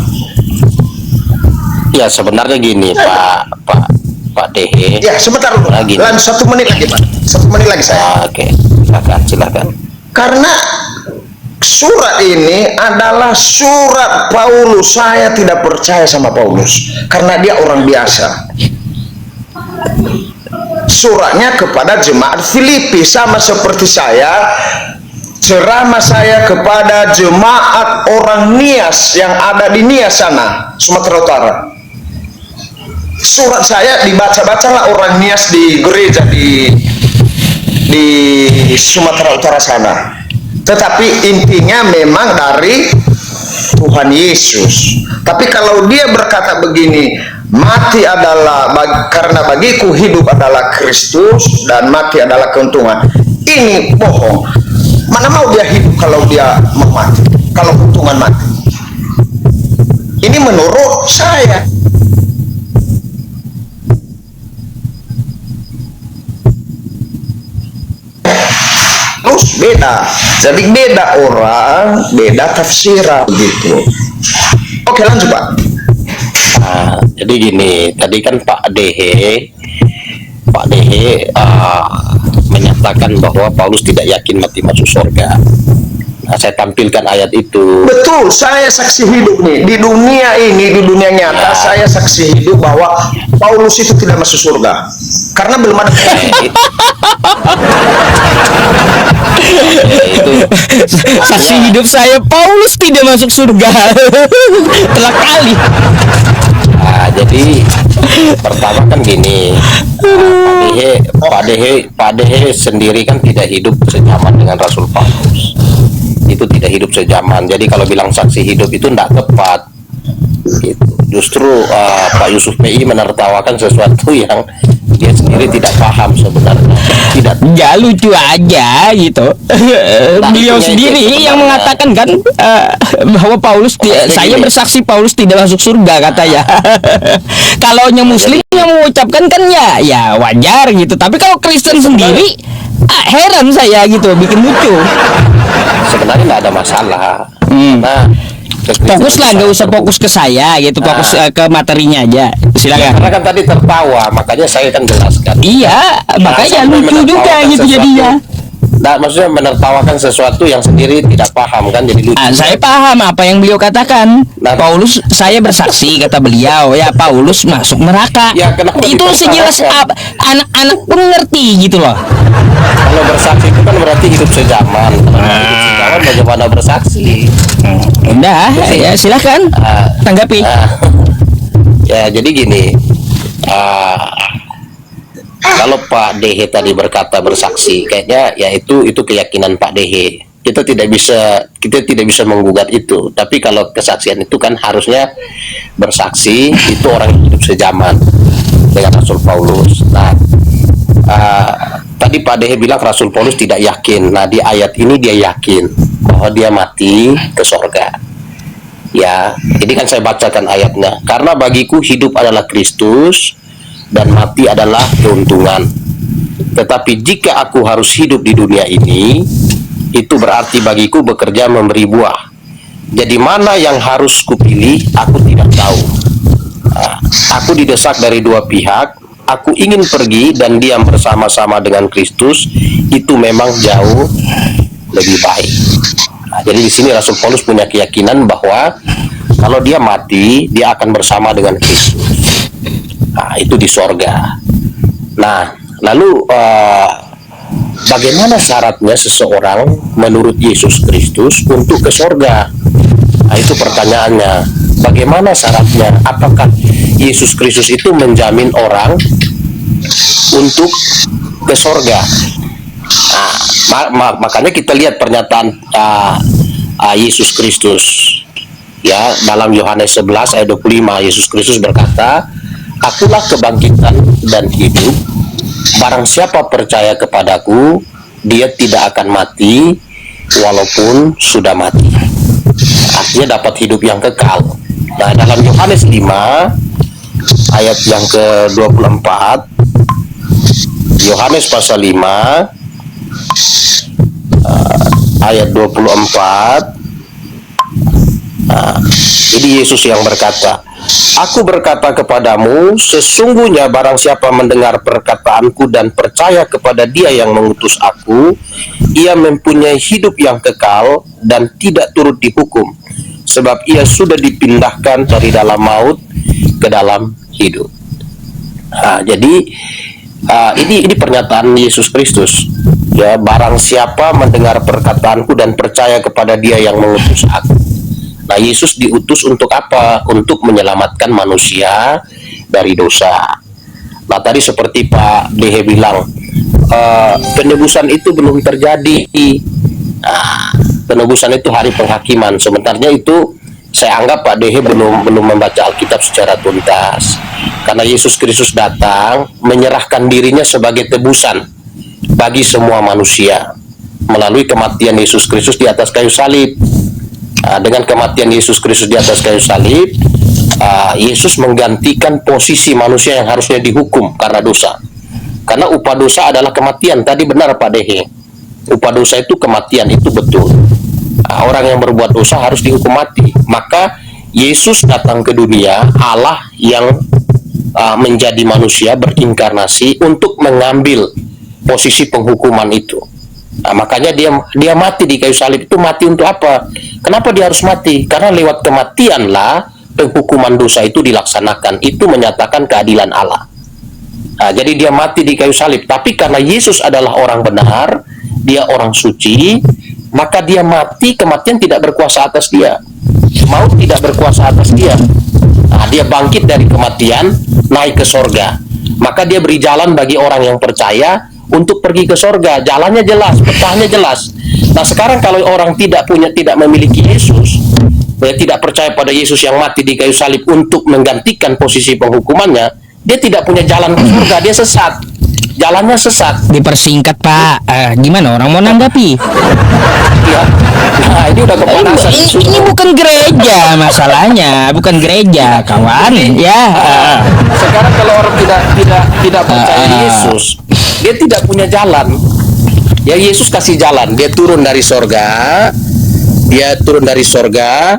Ya sebenarnya gini Pak Dehe.
Ya sebentar dulu.
Lagi.
1 menit lagi Pak. 1 menit lagi saya.
Oke, silakan.
Karena surat ini adalah surat Paulus. Saya tidak percaya sama Paulus karena dia orang biasa. Suratnya kepada jemaat Filipi sama seperti saya. Ceramah saya kepada jemaat orang Nias yang ada di Nias sana, Sumatera Utara. Surat saya dibaca-bacalah orang Nias di gereja di Sumatera Utara sana. Tetapi intinya memang dari Tuhan Yesus. Tapi kalau dia berkata begini, mati adalah karena bagiku hidup adalah Kristus dan mati adalah keuntungan, ini bohong. Mana mau dia hidup kalau dia mau mati, kalau keuntungan mati. Ini menurut saya. Terus beda, jadi beda orang, beda tafsiran begitu. Oke, lanjut Pak.
Nah, jadi gini, tadi kan Pak Dehe menyatakan bahwa Paulus tidak yakin mati masuk surga. Nah, saya tampilkan ayat itu.
Betul, saya saksi hidup nih di dunia ini, di dunia nyata. Saya saksi hidup bahwa Paulus itu tidak masuk surga karena belum ada.
Itu
Saksi hidup saya, Paulus tidak masuk surga. Telah kali.
Nah, jadi pertama kan gini, Pak Dehe sendiri kan tidak hidup sejaman dengan Rasul Paulus. Itu tidak hidup sejaman. Jadi kalau bilang saksi hidup itu tidak tepat. Gitu. Justru Pak Yusuf PI menertawakan sesuatu yang dia sendiri tidak paham sebenarnya. Tidak.
Ya lucu aja gitu. Beliau sendiri yang mengatakan kan bahwa Paulus saya bersaksi Paulus tidak masuk surga katanya. Kalau yang Muslim yang mengucapkan kan ya wajar gitu. Tapi kalau Kristen sendiri heran saya gitu, bikin lucu.
Sebenarnya nggak ada masalah. Nah,
Fokuslah, nggak usah fokus ke saya gitu, fokus ke materinya aja. Silakan.
karena kan tadi tertawa, makanya saya kan jelaskan.
Iya, makanya
sampai
lucu juga
menertawakan
gitu
sesuatu.
jadinya.
Nah, maksudnya menertawakan sesuatu yang sendiri tidak paham kan, jadi lucu.
Saya paham apa yang beliau katakan.
Nah,
Paulus, saya bersaksi kata beliau ya Paulus masuk neraka.
Ya, kenapa
Itu sejelas
dipertahankan?
anak-anak pun ngerti gitu loh.
Kalau bersaksi itu kan berarti hidup sejaman. Hidup sejaman bagaimana bersaksi?
Udah, ya silakan tanggapi.
Ya, jadi gini. Kalau Pak Dehe tadi berkata bersaksi, kayaknya ya itu keyakinan Pak Dehe. Kita tidak bisa menggugat itu. Tapi kalau kesaksian itu kan harusnya bersaksi itu orang yang hidup sejaman dengan Rasul Paulus. Nah, tadi Pak Dehe bilang Rasul Paulus tidak yakin. Nah, di ayat ini dia yakin bahwa dia mati ke sorga. Ya, ini kan saya bacakan ayatnya. Karena bagiku hidup adalah Kristus dan mati adalah keuntungan. Tetapi jika aku harus hidup di dunia ini, itu berarti bagiku bekerja memberi buah. Jadi mana yang harus kupilih, aku tidak tahu. Aku didesak dari dua pihak. Aku ingin pergi dan diam bersama-sama dengan Kristus. Itu memang jauh lebih baik. Nah, jadi di sini Rasul Paulus punya keyakinan bahwa kalau dia mati, dia akan bersama dengan Kristus. Nah, itu di sorga. Nah, lalu bagaimana syaratnya seseorang menurut Yesus Kristus untuk ke sorga? Nah, itu pertanyaannya. Bagaimana syaratnya? Apakah Yesus Kristus itu menjamin orang untuk ke sorga? Nah, makanya kita lihat pernyataan Yesus Kristus. Ya, dalam Yohanes 11 ayat 25 Yesus Kristus berkata, "Akulah kebangkitan dan hidup. barang siapa percaya kepadaku, dia tidak akan mati walaupun sudah mati. Artinya dapat hidup yang kekal. Nah, dalam Yohanes 5 ayat yang ke-24, Yohanes pasal 5 ayat 24, jadi Yesus yang berkata, Aku berkata kepadamu, sesungguhnya barang siapa mendengar perkataanku dan percaya kepada Dia yang mengutus aku, ia mempunyai hidup yang kekal dan tidak turut dihukum, sebab ia sudah dipindahkan dari dalam maut ke dalam hidup. Jadi ini pernyataan Yesus Kristus. Ya, barang siapa mendengar perkataanku dan percaya kepada Dia yang mengutus aku. Nah, Yesus diutus untuk apa? Untuk menyelamatkan manusia dari dosa. Nah, tadi seperti Pak Dehe bilang, penebusan itu belum terjadi. Nah, penebusan itu hari penghakiman. Sebenarnya itu saya anggap Pak Dehe belum membaca Alkitab secara tuntas. Karena Yesus Kristus datang menyerahkan dirinya sebagai tebusan bagi semua manusia melalui kematian Yesus Kristus di atas kayu salib. Dengan kematian Yesus Kristus di atas kayu salib, Yesus menggantikan posisi manusia yang harusnya dihukum karena dosa. Karena upah dosa adalah kematian. Tadi benar Pak Dehe, upah dosa itu kematian, itu betul. Orang yang berbuat dosa harus dihukum mati. Maka Yesus datang ke dunia, Allah yang menjadi manusia berinkarnasi untuk mengambil posisi penghukuman itu. Makanya dia mati di kayu salib. Itu mati untuk apa? Kenapa dia harus mati? Karena lewat kematianlah penghukuman dosa itu dilaksanakan. Itu menyatakan keadilan Allah. Jadi dia mati di kayu salib. Tapi karena Yesus adalah orang benar, dia orang suci, maka dia mati, kematian tidak berkuasa atas dia. Maut tidak berkuasa atas dia. Dia bangkit dari kematian, naik ke sorga. Maka dia beri jalan bagi orang yang percaya untuk pergi ke sorga. Jalannya jelas, petanya jelas. Nah, sekarang kalau orang tidak memiliki Yesus, tidak percaya pada Yesus yang mati di kayu salib untuk menggantikan posisi penghukumannya, dia tidak punya jalan ke surga, dia sesat. Jalannya sesat.
Dipersingkat Pak, gimana orang mau nanggapi?
Ya. Nah, ini udah kepanasan.
Ini bukan gereja masalahnya, bukan gereja kawan. Ya.
Sekarang kalau orang tidak percaya Yesus, dia tidak punya jalan. Ya, Yesus kasih jalan. Dia turun dari sorga. Dia turun dari sorga.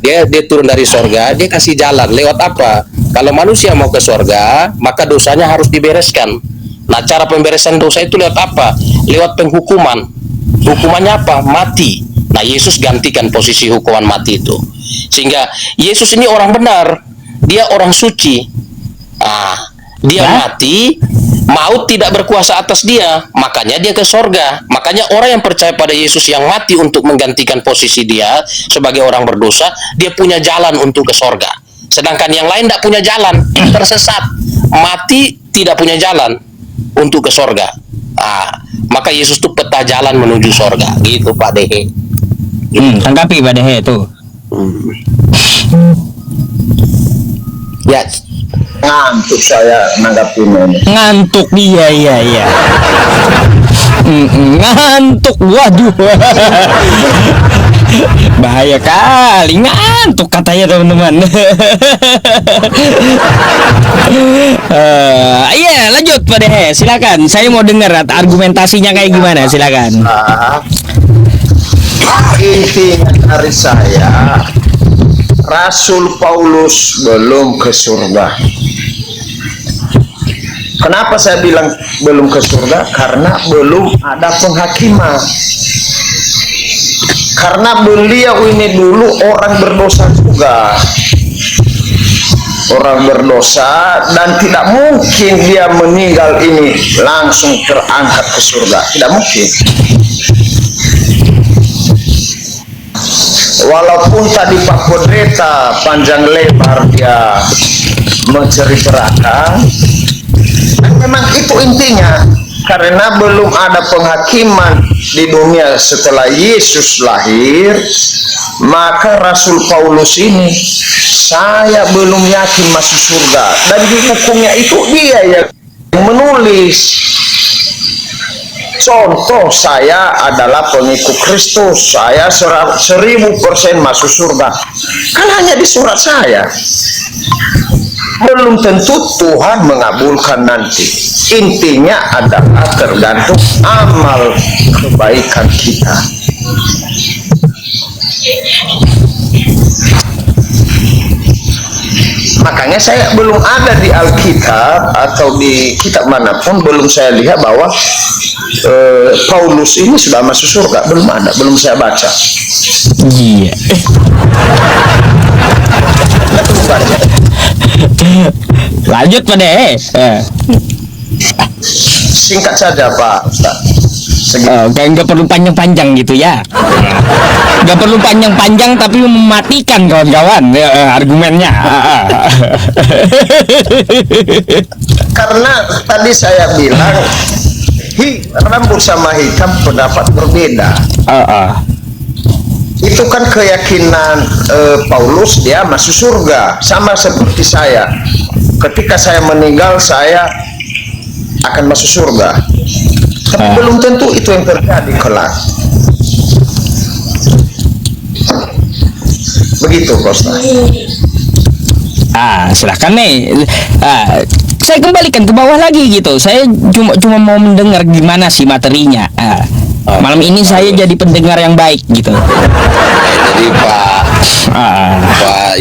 Dia turun dari sorga. Dia kasih jalan. Lewat apa? Kalau manusia mau ke sorga, maka dosanya harus dibereskan. Nah, cara pemberesan dosa itu lewat apa? Lewat penghukuman. Hukumannya apa? Mati. Nah, Yesus gantikan posisi hukuman mati itu. Sehingga Yesus ini orang benar. Dia orang suci. Dia mati, maut tidak berkuasa atas dia, makanya dia ke sorga. Makanya orang yang percaya pada Yesus yang mati untuk menggantikan posisi dia sebagai orang berdosa, dia punya jalan untuk ke sorga. Sedangkan yang lain tidak punya jalan, tersesat, mati tidak punya jalan untuk ke sorga. Maka Yesus itu peta jalan menuju sorga, gitu Pak Dehe.
Tanggapi Pak Dehe tuh.
Ya.
Ngantuk saya nanggapinnya ini.
Ngantuk, iya. Ngantuk, waduh. Bahaya kali, ngantuk katanya teman-teman. Iya, lanjut Pak Dehe, silakan. Saya mau dengar argumentasinya kayak gimana, silakan.
Intinya dari saya, Rasul Paulus belum ke surga. Kenapa saya bilang belum ke surga? Karena belum ada penghakiman. Karena beliau ini dulu orang berdosa juga. Orang berdosa, dan tidak mungkin dia meninggal ini langsung terangkat ke surga. Tidak mungkin. Walaupun tadi Pak Pendeta panjang lebar dia menceritakan, memang itu intinya, karena belum ada penghakiman di dunia setelah Yesus lahir, maka Rasul Paulus ini, saya belum yakin masuk surga, dan dihukumnya itu dia ya yang menulis. Contoh, saya adalah pengikut Kristus, saya 1000% masuk surga. Kan hanya di surat saya. Belum tentu Tuhan mengabulkan nanti. Intinya adalah tergantung amal kebaikan kita. Makanya saya belum ada di Alkitab atau di kitab manapun, belum saya lihat bahwa Paulus ini sudah masuk surga. Belum ada, belum saya baca.
Iya. Lanjut Pak De.
Singkat saja Pak Ustaz.
Nggak perlu panjang-panjang gitu ya. Nggak perlu panjang-panjang tapi mematikan kawan-kawan argumennya.
Karena tadi saya bilang rambut sama hitam pendapat berbeda. Itu kan keyakinan Paulus, dia masuk surga sama seperti saya. Ketika saya meninggal, saya akan masuk surga. Tapi belum tentu itu yang terjadi kelak. Begitu, Ustaz.
Silahkan nih. Saya kembalikan ke bawah lagi gitu. Saya cuma mau mendengar gimana sih materinya. Malam ini saya jadi pendengar yang baik gitu.
Jadi Pak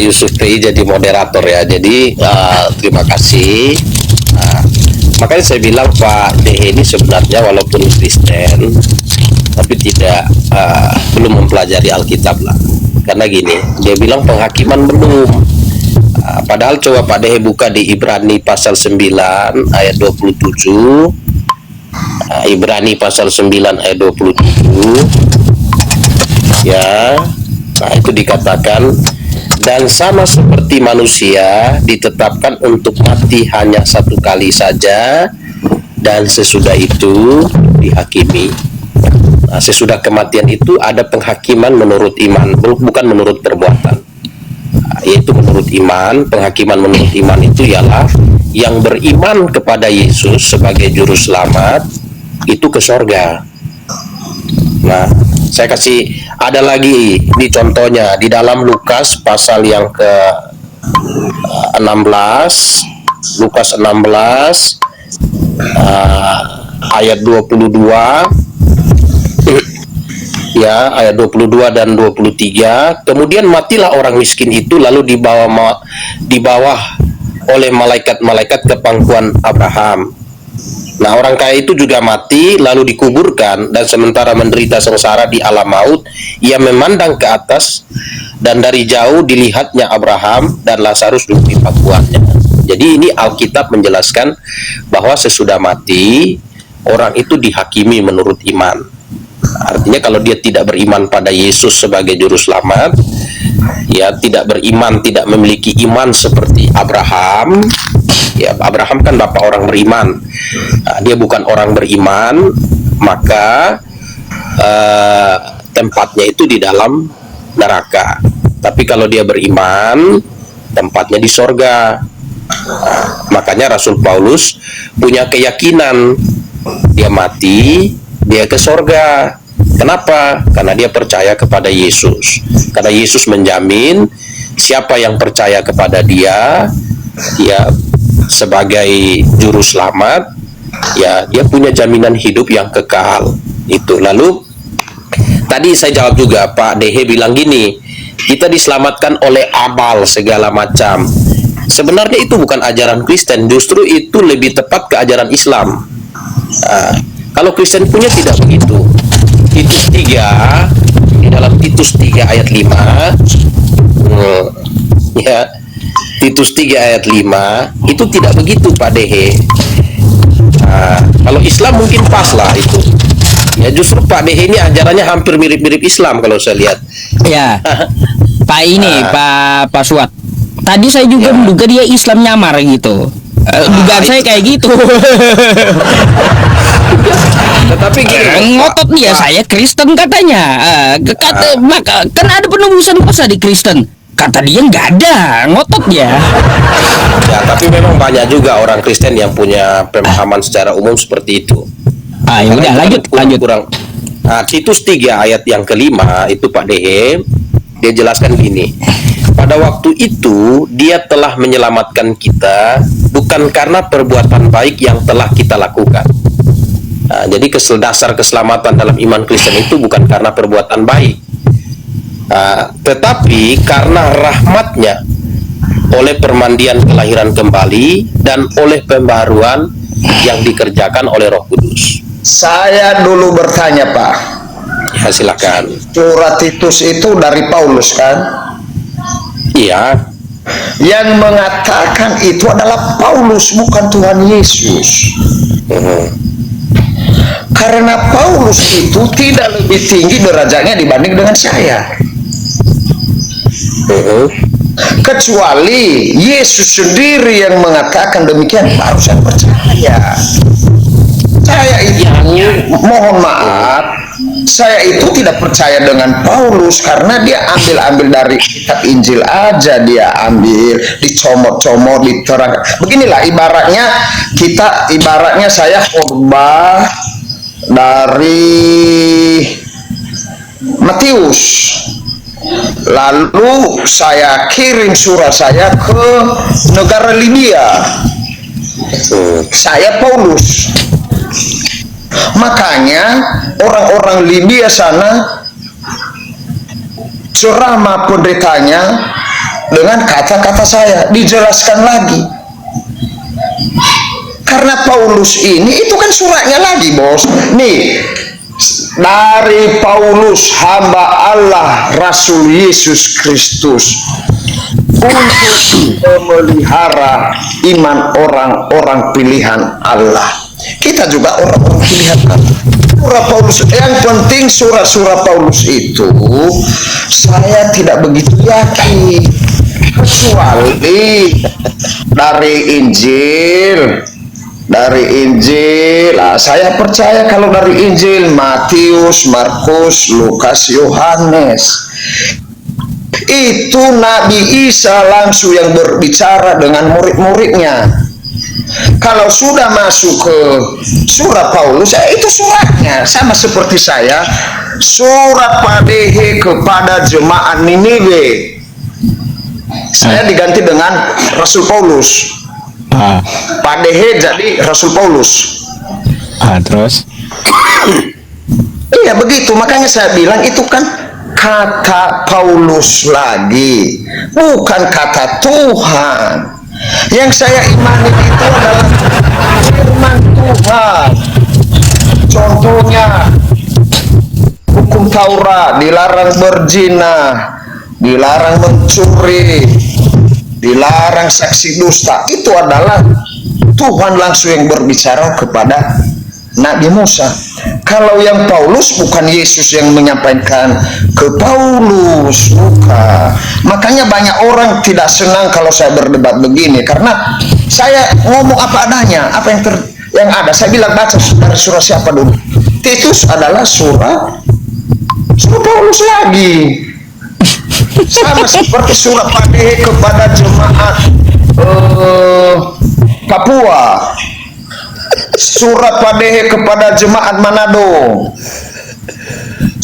Yusuf PI jadi moderator ya. Jadi terima kasih. Makanya saya bilang Pak DH ini sebenarnya walaupun Kristen tapi belum mempelajari Alkitab lah. Karena gini, dia bilang penghakiman belum. Padahal coba Pak DH buka di Ibrani pasal 9 ayat 27. Ibrani pasal 9 ayat 27. Ya. Nah, itu dikatakan, dan sama seperti manusia ditetapkan untuk mati hanya satu kali saja, dan sesudah itu dihakimi. Nah, sesudah kematian itu ada penghakiman menurut iman, bukan menurut perbuatan. Nah, yaitu menurut iman. Penghakiman menurut iman itu ialah yang beriman kepada Yesus sebagai juru selamat itu ke sorga. Nah, saya kasih ada lagi di contohnya di dalam Lukas pasal yang ke 16, Lukas 16 ayat 22 ya, ayat 22 dan 23. Kemudian matilah orang miskin itu lalu dibawa oleh malaikat-malaikat ke pangkuan Abraham. Nah, orang kaya itu juga mati lalu dikuburkan, dan sementara menderita sengsara di alam maut, ia memandang ke atas dan dari jauh dilihatnya Abraham dan Lazarus duduk di pangkuannya. Jadi ini Alkitab menjelaskan bahwa sesudah mati orang itu dihakimi menurut iman. Artinya kalau dia tidak beriman pada Yesus sebagai juru selamat, ya tidak beriman, tidak memiliki iman seperti Abraham. Ya, Abraham kan bapak orang beriman. Nah, dia bukan orang beriman, maka tempatnya itu di dalam neraka. Tapi kalau dia beriman, tempatnya di sorga. Nah, makanya Rasul Paulus punya keyakinan dia mati, dia ke sorga. Kenapa? Karena dia percaya kepada Yesus. Karena Yesus menjamin siapa yang percaya kepada dia, ya sebagai juru selamat, ya dia punya jaminan hidup yang kekal. Itu. Lalu tadi saya jawab juga, Pak DH bilang gini, kita diselamatkan oleh amal segala macam. Sebenarnya itu bukan ajaran Kristen, justru itu lebih tepat ke ajaran Islam. Nah, kalau Kristen punya tidak begitu. Titus 3, di dalam Titus 3 ayat 5, ya, Titus 3 ayat 5 itu tidak begitu Pak DH. Nah, kalau Islam mungkin pas lah itu. Ya justru Pak DH ini ajarannya hampir mirip-mirip Islam kalau saya lihat.
Ya, Pak ini Pak Suat. Tadi saya juga menduga dia Islam nyamar gitu. Dugaan saya kayak gitu.
Tetapi gini,
ngotot dia, saya Kristen katanya. Maka kan ada penebusan pasal di Kristen. kata dia nggak ada, ngotot ya.
Ya, tapi memang banyak juga orang Kristen yang punya pemahaman secara umum seperti itu.
Ah, ya udah, lanjut.
Kurang. Nah, Titus 3 ayat yang kelima itu Pak Dehe, dia jelaskan gini. Pada waktu itu dia telah menyelamatkan kita bukan karena perbuatan baik yang telah kita lakukan. Nah, jadi dasar keselamatan dalam iman Kristen itu bukan karena perbuatan baik, tetapi karena rahmatnya oleh permandian kelahiran kembali dan oleh pembaharuan yang dikerjakan oleh Roh Kudus.
Saya dulu bertanya, Pak.
Ya, silakan.
Surat Titus itu dari Paulus kan?
Iya.
Yang mengatakan itu adalah Paulus, bukan Tuhan Yesus. Karena Paulus itu tidak lebih tinggi derajatnya dibanding dengan saya. Kecuali Yesus sendiri yang mengatakan demikian, baru saya percaya. Saya itu, mohon maaf, saya itu tidak percaya dengan Paulus karena dia ambil dari kitab Injil aja, dia ambil, dicomot-comot, diterang. Beginilah ibaratnya saya khotbah dari Matius, lalu saya kirim surat saya ke negara Libya. Saya Paulus. Makanya orang-orang Libya sana ceramah penderitanya dengan kata-kata saya dijelaskan lagi. Karena Paulus ini itu kan suratnya lagi, bos. Nih, dari Paulus hamba Allah Rasul Yesus Kristus untuk memelihara iman orang-orang pilihan Allah. Kita juga orang-orang pilihan Allah. Surat Paulus, yang penting surat-surat Paulus itu saya tidak begitu yakin, kecuali dari Injil. Saya percaya kalau dari Injil Matius, Markus, Lukas, Yohanes, itu Nabi Isa langsung yang berbicara dengan murid-muridnya. Kalau sudah masuk ke surat Paulus, itu suratnya sama seperti saya, surat Pak Dehe kepada jemaat Niniwe. Saya diganti dengan Rasul Paulus. Pak Dehe jadi Rasul Paulus.
Terus?
Iya begitu, makanya saya bilang itu kan kata Paulus lagi, bukan kata Tuhan. Yang saya imani itu adalah firman Tuhan. Contohnya hukum Taurat, dilarang berzina, dilarang mencuri, dilarang saksi dusta. Itu adalah Tuhan langsung yang berbicara kepada Nabi Musa. Kalau yang Paulus bukan Yesus yang menyampaikan ke Paulus, bukan. Makanya banyak orang tidak senang kalau saya berdebat begini, karena saya ngomong apa adanya, apa yang ada. Saya bilang baca dari surah siapa dulu? Titus adalah surah Paulus lagi. Sama seperti surat Pak Dehe kepada jemaat Papua, surat Pak Dehe kepada jemaat Manado,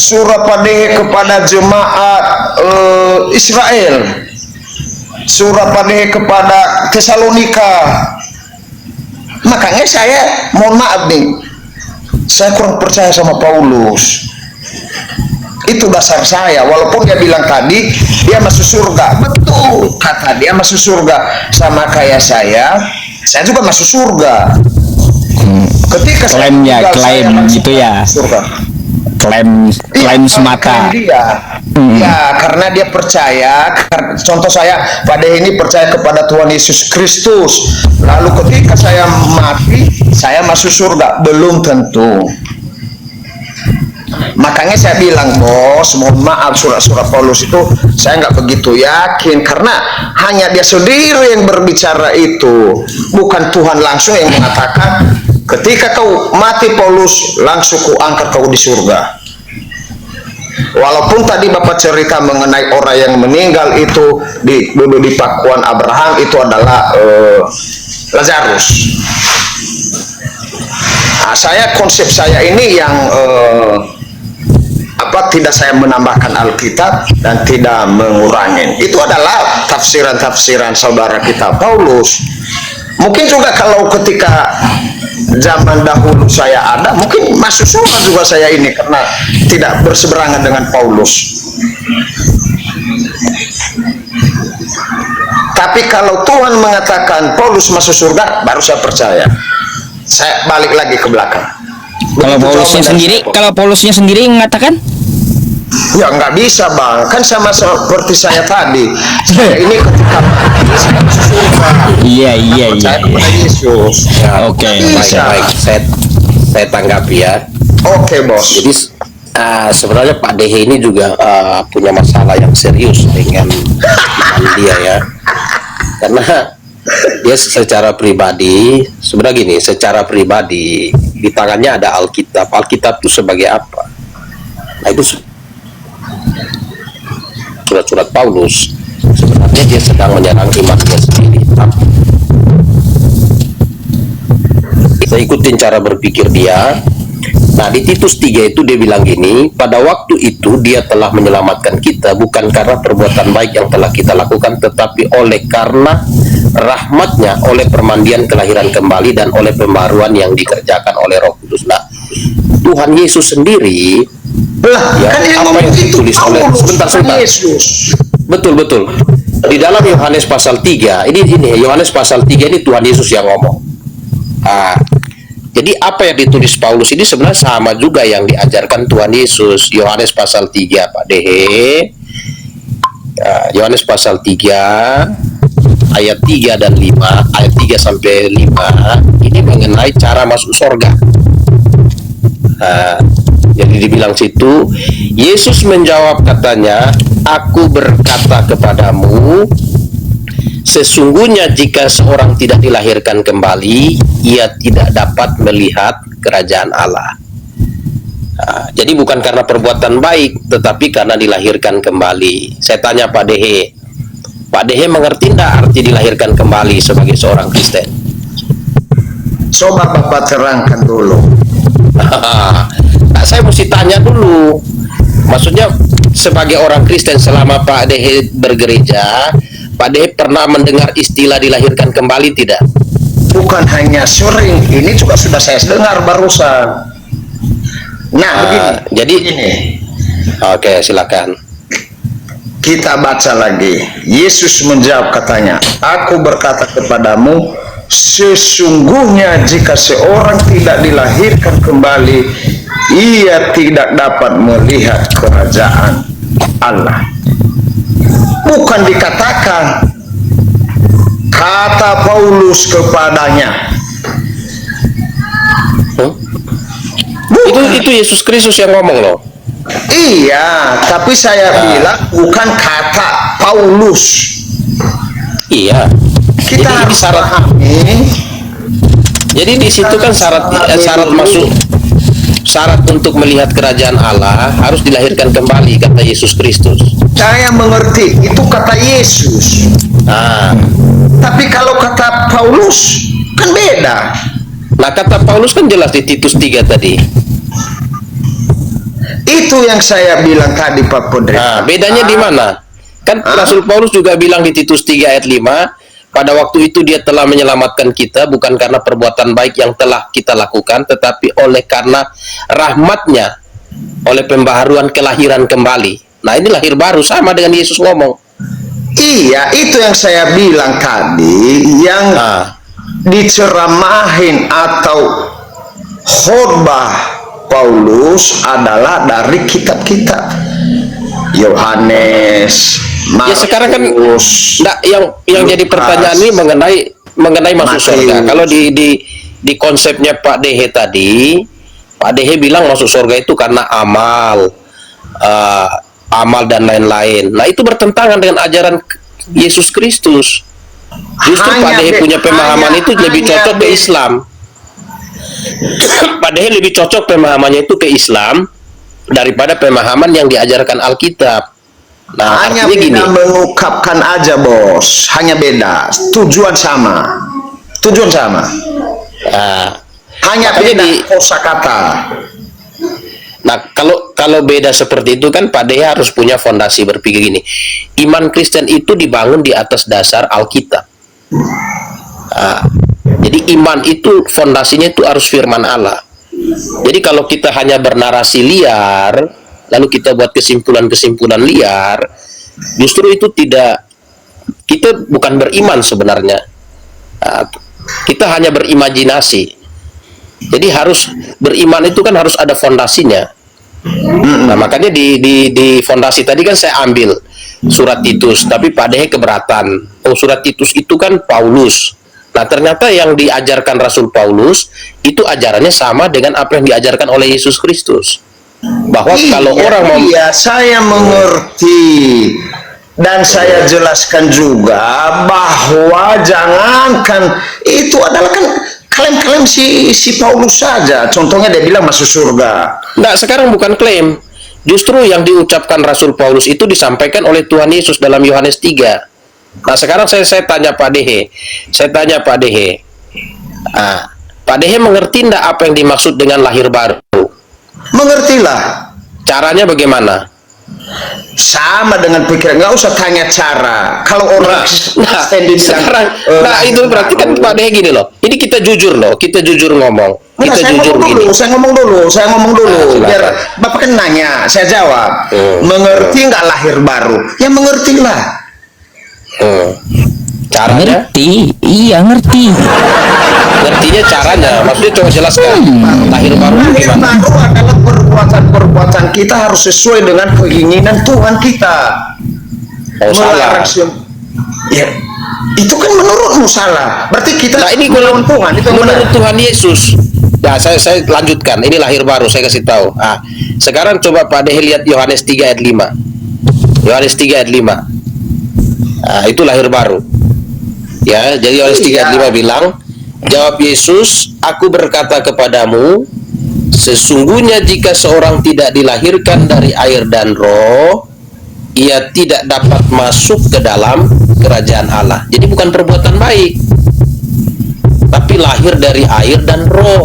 surat Pak Dehe kepada jemaat Israel, surat Pak Dehe kepada Tesalonika. Makanya saya mohon maaf nih, saya kurang percaya sama Paulus. Itu dasar saya, walaupun dia bilang tadi dia masuk surga, betul, kata dia masuk surga, sama kayak saya juga masuk surga. Ketika
Klaimnya, klaim gitu ya,
surga.
klaim semata.
Dia. Ya, karena dia percaya. Contoh saya, pada ini percaya kepada Tuhan Yesus Kristus. Lalu ketika saya mati, saya masuk surga, belum tentu. Makanya saya bilang, bos, mohon maaf, surat-surat Paulus itu saya nggak begitu yakin, karena hanya dia sendiri yang berbicara itu, bukan Tuhan langsung yang mengatakan ketika kau mati Paulus langsung ku angkat kau di surga. Walaupun tadi Bapak cerita mengenai orang yang meninggal itu dulu di pakuan Abraham itu adalah Lazarus. Nah, konsep saya ini yang tidak saya menambahkan Alkitab dan tidak mengurangi. Itu adalah tafsiran-tafsiran saudara kita Paulus. Mungkin juga kalau ketika zaman dahulu saya ada, mungkin masuk surga juga saya ini karena tidak berseberangan dengan Paulus. Tapi kalau Tuhan mengatakan Paulus masuk surga, baru saya percaya. Saya balik lagi ke belakang.
Kalau Paulusnya sendiri mengatakan,
ya nggak bisa bang, kan sama seperti saya tadi. Saya ini ketika saya masuk surga.
Iya.
Saya kepada Yesus.
Ya,
Oke,
baik. Saya tanggapi ya.
Oke bos.
Jadi sebenarnya Pak Dehe ini juga punya masalah yang serius dengan iman dia ya. Karena dia secara pribadi, sebenarnya gini, secara pribadi di tangannya ada Alkitab. Alkitab itu sebagai apa? Nah itu surat-surat Paulus. Sebenarnya dia sedang menyerang imannya sendiri. Saya ikutin cara berpikir dia. Nah di Titus 3 itu dia bilang gini, pada waktu itu dia telah menyelamatkan kita bukan karena perbuatan baik yang telah kita lakukan, tetapi oleh karena rahmatnya, oleh permandian kelahiran kembali dan oleh pembaruan yang dikerjakan oleh Roh Kudus. Nah Tuhan Yesus sendiri
kan yang
apa yang ditulis oleh sebentar.
Yesus.
Betul di dalam Yohanes pasal 3 ini Yohanes pasal 3 ini Tuhan Yesus yang ngomong. Jadi apa yang ditulis Paulus ini sebenarnya sama juga yang diajarkan Tuhan Yesus. Yohanes pasal 3 Pak Dehe, Yohanes pasal 3 ayat 3 dan 5, ayat 3 sampai 5 ini mengenai cara masuk surga. Jadi dibilang situ, Yesus menjawab katanya, aku berkata kepadamu, sesungguhnya jika seorang tidak dilahirkan kembali, ia tidak dapat melihat kerajaan Allah. Jadi bukan karena perbuatan baik, tetapi karena dilahirkan kembali. Saya tanya Pak Dehe mengerti tidak arti dilahirkan kembali sebagai seorang Kristen?
Coba Bapak terangkan dulu.
Nah, saya mesti tanya dulu. Maksudnya sebagai orang Kristen selama Pak Dehe bergereja, Pak Dehe pernah mendengar istilah dilahirkan kembali tidak?
Bukan hanya sering, ini juga sudah saya dengar barusan. Nah, begini.
Oke, silakan.
Kita baca lagi. Yesus menjawab katanya, aku berkata kepadamu, sesungguhnya jika seorang tidak dilahirkan kembali, ia tidak dapat melihat kerajaan Allah. Bukan dikatakan, kata Paulus kepadanya.
Itu Yesus Kristus yang ngomong loh.
Iya, tapi saya bilang bukan kata Paulus.
Iya.
Kita
jadi
harus
syarat. Jadi di situ kan syarat masuk, syarat untuk melihat kerajaan Allah harus dilahirkan kembali, kata Yesus Kristus.
Saya mengerti itu kata Yesus. Tapi kalau kata Paulus kan beda.
Nah kata Paulus kan jelas di Titus 3 tadi.
Itu yang saya bilang tadi Pak Podre.
Nah bedanya di mana? Kan Rasul Paulus juga bilang di Titus 3 ayat 5, pada waktu itu dia telah menyelamatkan kita bukan karena perbuatan baik yang telah kita lakukan, tetapi oleh karena rahmatnya, oleh pembaharuan kelahiran kembali. Nah ini lahir baru, sama dengan Yesus ngomong.
Iya, itu yang saya bilang tadi, yang diceramahin atau khotbah Paulus adalah dari kitab-kitab Yohanes, Markus.
Ya sekarang kan yang jadi pertanyaan ini mengenai masuk surga. Kalau di konsepnya Pak Dehe tadi, Pak Dehe bilang masuk surga itu karena amal dan lain-lain. Nah itu bertentangan dengan ajaran Yesus Kristus. Justru Pak Dehe punya pemahaman itu lebih cocok ke Islam. Pak Dehe lebih cocok pemahamannya itu ke Islam, daripada pemahaman yang diajarkan Alkitab. Nah,
Hanya
artinya gini.
beda mengungkapkan aja, bos. Hanya beda. Tujuan sama. Tujuan sama.
Nah,
Hanya
makanya
beda
di-
kosakata.
Nah, kalau beda seperti itu kan Pak Dehe harus punya fondasi berpikir gini. Iman Kristen itu dibangun di atas dasar Alkitab. Nah, jadi iman itu fondasinya itu harus firman Allah. Jadi kalau kita hanya bernarasi liar, lalu kita buat kesimpulan-kesimpulan liar, justru itu tidak, kita bukan beriman sebenarnya. Nah, kita hanya berimajinasi. Jadi harus beriman itu kan harus ada fondasinya. Nah, makanya di fondasi tadi kan saya ambil surat Titus, tapi Pak Dehe keberatan. Oh, surat Titus itu kan Paulus. Nah, ternyata yang diajarkan Rasul Paulus itu ajarannya sama dengan apa yang diajarkan oleh Yesus Kristus. Bahwa kalau orang mau
Iya, saya mengerti. Dan saya jelaskan juga bahwa jangankan itu adalah kan klaim-klaim si Paulus saja. Contohnya dia bilang masuk surga.
Nah, sekarang bukan klaim. Justru yang diucapkan Rasul Paulus itu disampaikan oleh Tuhan Yesus dalam Yohanes 3. Nah, sekarang saya tanya Pak Dehe. Saya tanya Pak Dehe. Nah, Pak Dehe mengerti enggak apa yang dimaksud dengan lahir baru?
Mengertilah.
Caranya bagaimana?
Sama dengan pikiran, nggak usah tanya cara. Kalau orang Kristen dibilang,
sekarang, itu berarti kan Pak Dehe gini loh. Ini kita jujur loh, kita jujur ngomong.
Enggak,
Kita
saya
jujur
ngomong
gini.
dulu, saya ngomong dulu.
Silakan.
Biar Bapak kan nanya, saya jawab. Mengerti nggak lahir baru? Ya mengertilah.
Caranya?
Ngerti, iya ngerti.
Ngertinya caranya. Maksudnya coba jelaskan. Lahir baru itu
Lahir
gimana?
baru adalah perbuatan kita harus sesuai dengan keinginan Tuhan kita.
Oh, salah.
Ya, itu kan menurutmu salah. Berarti kita
Nah, ini
melawan Tuhan itu yang
menurut
benar.
Tuhan Yesus. Nah, saya lanjutkan. Ini lahir baru, saya kasih tahu. Ah, sekarang coba Pak Dehe lihat Yohanes 3 ayat 5. Yohanes 3 ayat 5. Nah, itu lahir baru. Ya, jadi Yohanes 3 ayat 5 bilang, jawab Yesus, aku berkata kepadamu, sesungguhnya jika seorang tidak dilahirkan dari air dan roh, ia tidak dapat masuk ke dalam kerajaan Allah. Jadi bukan perbuatan baik, tapi lahir dari air dan roh.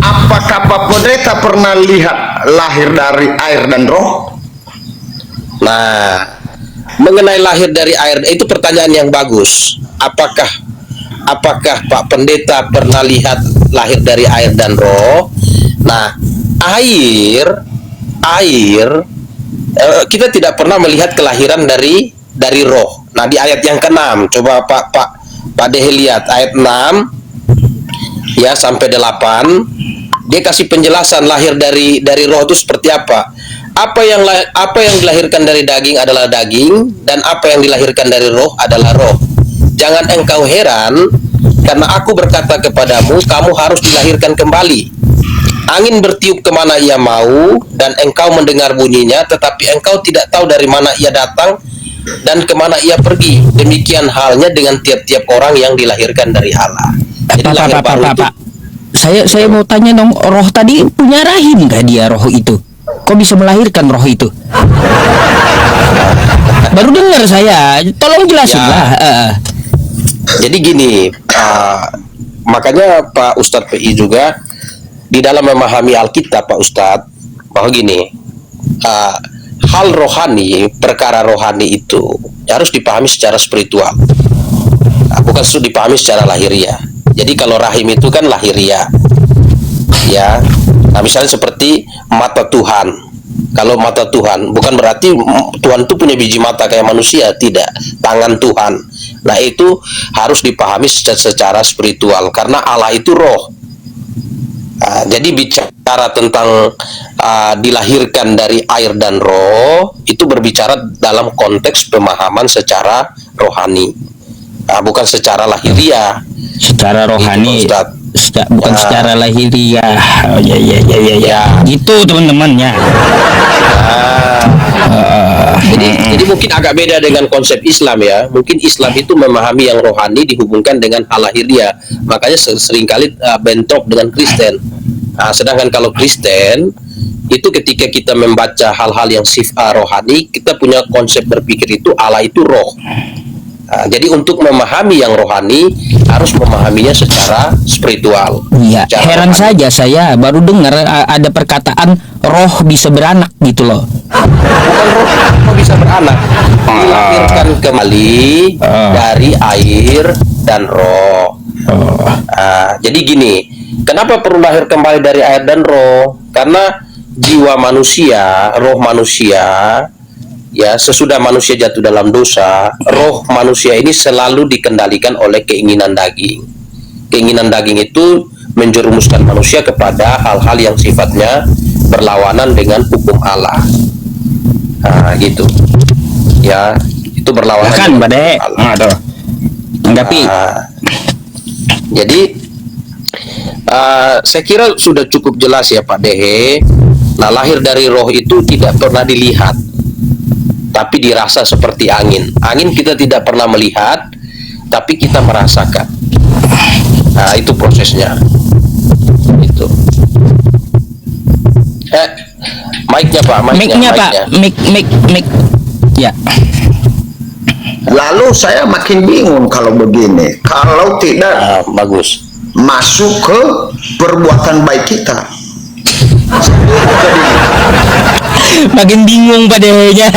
Apakah Pak Pendeta pernah lihat lahir dari air dan roh?
Nah, mengenai lahir dari air itu pertanyaan yang bagus. Apakah Pak Pendeta pernah lihat lahir dari air dan roh? Nah, air kita tidak pernah melihat kelahiran dari roh. Nah, di ayat yang ke-6 coba Pak Dehe lihat ayat 6 ya sampai 8. Dia kasih penjelasan lahir dari roh itu seperti apa. Apa yang dilahirkan dari daging adalah daging, dan apa yang dilahirkan dari roh adalah roh. Jangan engkau heran, karena aku berkata kepadamu, kamu harus dilahirkan kembali. Angin bertiup kemana ia mau, dan engkau mendengar bunyinya, tetapi engkau tidak tahu dari mana ia datang dan kemana ia pergi. Demikian halnya dengan tiap-tiap orang yang dilahirkan dari Allah. Jadi lahir baru itu.
Pak. Saya mau tanya dong, roh tadi punya rahim nggak dia roh itu? Kok bisa melahirkan roh itu? Baru dengar saya, tolong jelasin
Ya.
lah.
Jadi gini, makanya Pak Ustadz PI juga di dalam memahami Alkitab, Pak Ustadz, bahwa gini, hal rohani, perkara rohani itu harus dipahami secara spiritual, bukan dipahami secara lahiriah. Jadi kalau rahim itu kan lahiriah, ya. Nah, misalnya seperti mata Tuhan. Kalau mata Tuhan bukan berarti Tuhan itu punya biji mata kayak manusia, tidak. Tangan Tuhan. Nah, itu harus dipahami secara spiritual karena Allah itu roh. Nah, jadi bicara tentang dilahirkan dari air dan roh itu berbicara dalam konteks pemahaman secara rohani, bukan secara lahiriah.
Secara rohani,
Itu, Pak Ustadz.
bukan
Ya.
secara lahiriah. Oh, ya. Gitu teman-temannya.
Jadi mungkin agak beda dengan konsep Islam ya. Mungkin Islam itu memahami yang rohani dihubungkan dengan hal lahiriah. Makanya seringkali bentrok dengan Kristen. Sedangkan kalau Kristen itu ketika kita membaca hal-hal yang sifat rohani, kita punya konsep berpikir itu Allah itu roh. Jadi untuk memahami yang rohani harus memahaminya secara spiritual.
Iya,
Secara
heran
rohani.
saja saya baru dengar ada perkataan roh bisa beranak gitu loh.
Bukan roh bisa beranak, dilahirkan kembali dari air dan roh. Jadi gini, kenapa perlu lahir kembali dari air dan roh? Karena jiwa manusia, roh manusia, ya sesudah manusia jatuh dalam dosa, roh manusia ini selalu dikendalikan oleh keinginan daging. Keinginan daging itu menjerumuskan manusia kepada hal-hal yang sifatnya berlawanan dengan hukum Allah. Gitu. Ya, itu berlawanan
Kan,
dengan
Bade.
hukum Allah.
Aduh. Anggapi.
Jadi saya kira sudah cukup jelas ya Pak Dehe. Nah, lahir dari roh itu tidak pernah dilihat, tapi dirasa seperti angin. Angin kita tidak pernah melihat, tapi kita merasakan. Nah, itu prosesnya. Itu. Mic-nya Pak,
Mic-nya Pak, mic. Ya.
Lalu saya makin bingung kalau begini. Kalau tidak
Bagus.
masuk ke perbuatan baik kita.
Makin bingung padanya.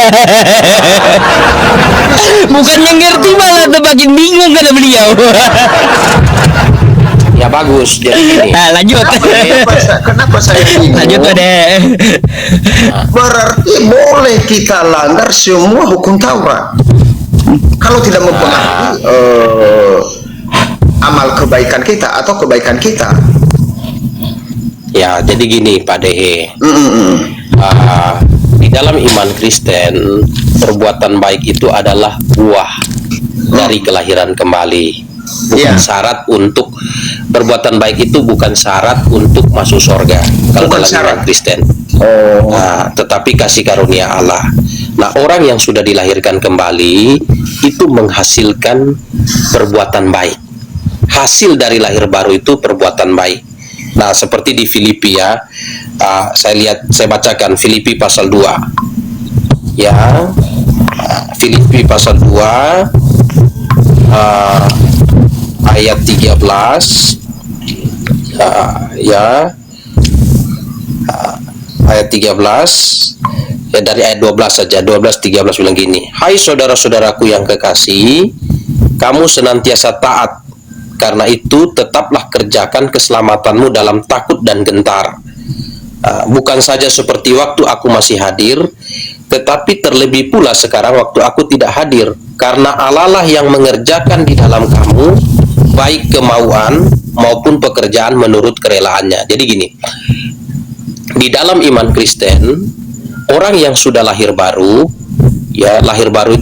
Bukannya ngerti malah tuh makin bingung kata beliau.
Ya bagus. Jadi gini.
Lanjut.
Kenapa saya bingung?
Lanjut Bade.
Berarti boleh kita langgar semua hukum Taurat kalau tidak mempengaruhi amal kebaikan kita atau kebaikan kita.
Ya, jadi gini Pak Dehe. Di dalam iman Kristen, perbuatan baik itu adalah buah dari kelahiran kembali. Bukan syarat untuk perbuatan baik itu bukan syarat untuk masuk surga kalau
Bukan
dalam
syarat.
iman Kristen. Tetapi kasih karunia Allah. Nah, orang yang sudah dilahirkan kembali itu menghasilkan perbuatan baik. Hasil dari lahir baru itu perbuatan baik. Nah, seperti di Filipi ya, saya bacakan Filipi pasal 2. Ya, Filipi pasal 2 ayat 13. Ayat 13 ya, dari ayat 12 saja, 12-13 bilang gini. Hai saudara-saudaraku yang kekasih, kamu senantiasa taat. Karena itu tetaplah kerjakan keselamatanmu dalam takut dan gentar. Bukan saja seperti waktu aku masih hadir, tetapi terlebih pula sekarang waktu aku tidak hadir. Karena Allah lah yang mengerjakan di dalam kamu baik kemauan maupun pekerjaan menurut kerelaannya. Jadi gini, di dalam iman Kristen, orang yang sudah lahir baru, ya lahir baru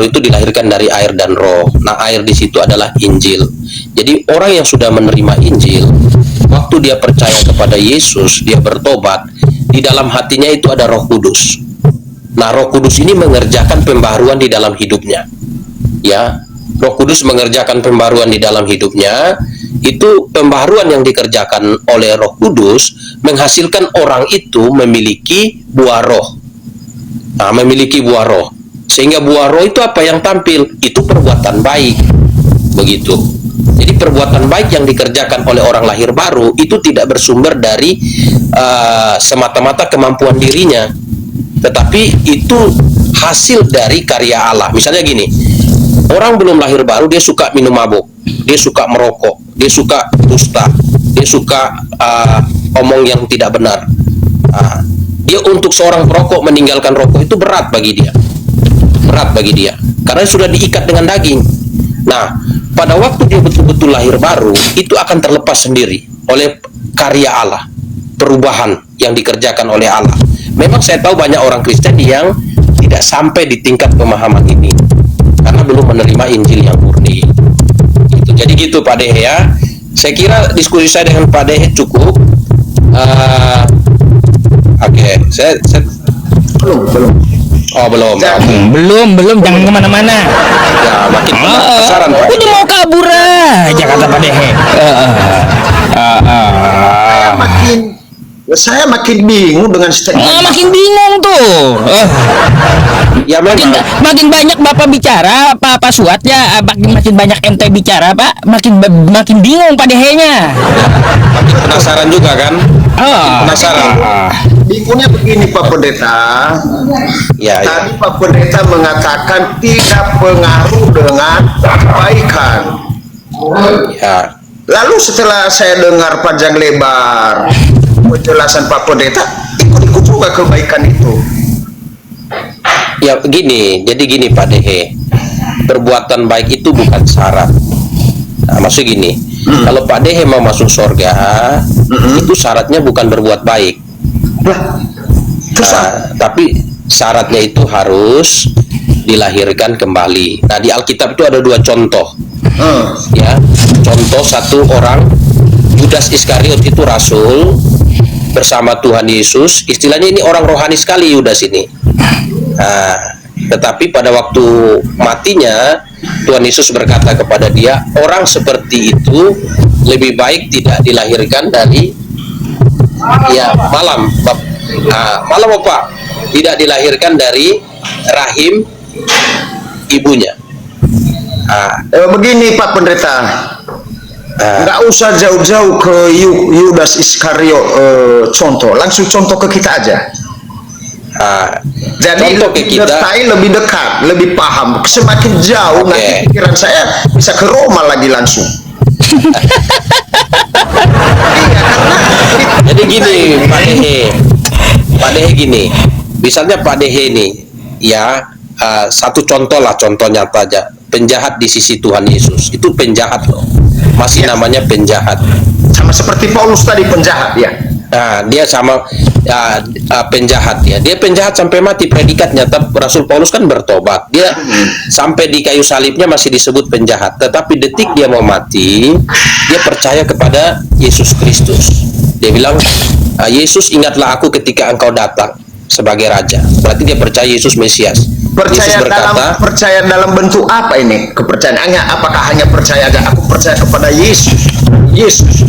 itu dilahirkan dari air dan roh. Nah, air di situ adalah Injil. Jadi orang yang sudah menerima Injil, waktu dia percaya kepada Yesus, dia bertobat, di dalam hatinya itu ada Roh Kudus. Nah, Roh Kudus ini mengerjakan pembaharuan di dalam hidupnya. Ya, Roh Kudus mengerjakan pembaharuan di dalam hidupnya. Itu pembaharuan yang dikerjakan oleh Roh Kudus menghasilkan orang itu memiliki buah roh. Nah, memiliki buah roh. Sehingga buah roh itu apa yang tampil? Itu perbuatan baik. Begitu. Jadi perbuatan baik yang dikerjakan oleh orang lahir baru itu tidak bersumber dari semata-mata kemampuan dirinya, tetapi itu hasil dari karya Allah. Misalnya gini, orang belum lahir baru dia suka minum mabuk, dia suka merokok, dia suka dusta, dia suka omong yang tidak benar. Dia untuk seorang perokok meninggalkan rokok itu berat bagi dia. Berat bagi dia karena sudah diikat dengan daging. Nah, pada waktu dia betul-betul lahir baru, itu akan terlepas sendiri oleh karya Allah, perubahan yang dikerjakan oleh Allah. Memang saya tahu banyak orang Kristen yang tidak sampai di tingkat pemahaman ini karena belum menerima Injil yang murni. Gitu. Jadi gitu Pak Dehe ya. Saya kira diskusi saya dengan Pak Dehe cukup. Oke, saya
Belum.
Oh belum.
Belum, jangan kemana-mana.
Ya makin penasaran Pak.
Udah mau kabur aja kata Pak Dehe.
Saya makin bingung dengan statement.
Makin bingung tuh.
Ya
Makin,
memang.
makin banyak Bapak bicara, Pak Suat ya, makin banyak ente bicara, Pak, makin bingung Pak Dehenya.
Penasaran juga kan? Penasaran.
Bingungnya begini Pak Pendeta.
Ya, ya.
Tadi Pak Pendeta mengatakan tidak pengaruh dengan kebaikan.
Ya.
Lalu setelah saya dengar panjang lebar penjelasan Pak Pendeta, ikut-ikut juga kebaikan itu.
Ya jadi gini Pak Dehe, perbuatan baik itu bukan syarat. Nah, maksud gini, kalau Pak Dehe mau masuk surga, itu syaratnya bukan berbuat baik. Tapi syaratnya itu harus dilahirkan kembali. Nah, di Alkitab itu ada 2 contoh. Ya, contoh satu orang, Yudas Iskariot itu rasul bersama Tuhan Yesus. Istilahnya ini orang rohani sekali Yudas ini. Nah, tetapi pada waktu matinya Tuhan Yesus berkata kepada dia, orang seperti itu lebih baik tidak dilahirkan dari malam apa? Tidak dilahirkan dari rahim ibunya.
Begini Pak Pendeta, nggak usah jauh-jauh ke Yudas Iskariot contoh, langsung contoh ke kita aja. Jadi lebih detail, lebih dekat, lebih paham. Semakin jauh nanti pikiran saya bisa ke Roma lagi langsung.
Jadi gini Pak Dehe gini, misalnya Pak Dehe ini ya, satu contoh lah, contoh nyata aja, penjahat di sisi Tuhan Yesus itu penjahat loh, masih namanya penjahat,
sama seperti Paulus tadi penjahat ya.
Nah, dia sama penjahat ya. Dia penjahat sampai mati predikatnya. Rasul Paulus kan bertobat. Dia sampai di kayu salibnya masih disebut penjahat. Tetapi detik dia mau mati, dia percaya kepada Yesus Kristus. Dia bilang, Yesus, ingatlah aku ketika engkau datang sebagai raja. Berarti dia percaya Yesus Mesias. Yesus berkata,
percaya dalam bentuk apa ini? Kepercayaannya apakah hanya percaya aja? Aku percaya kepada Yesus. Yesus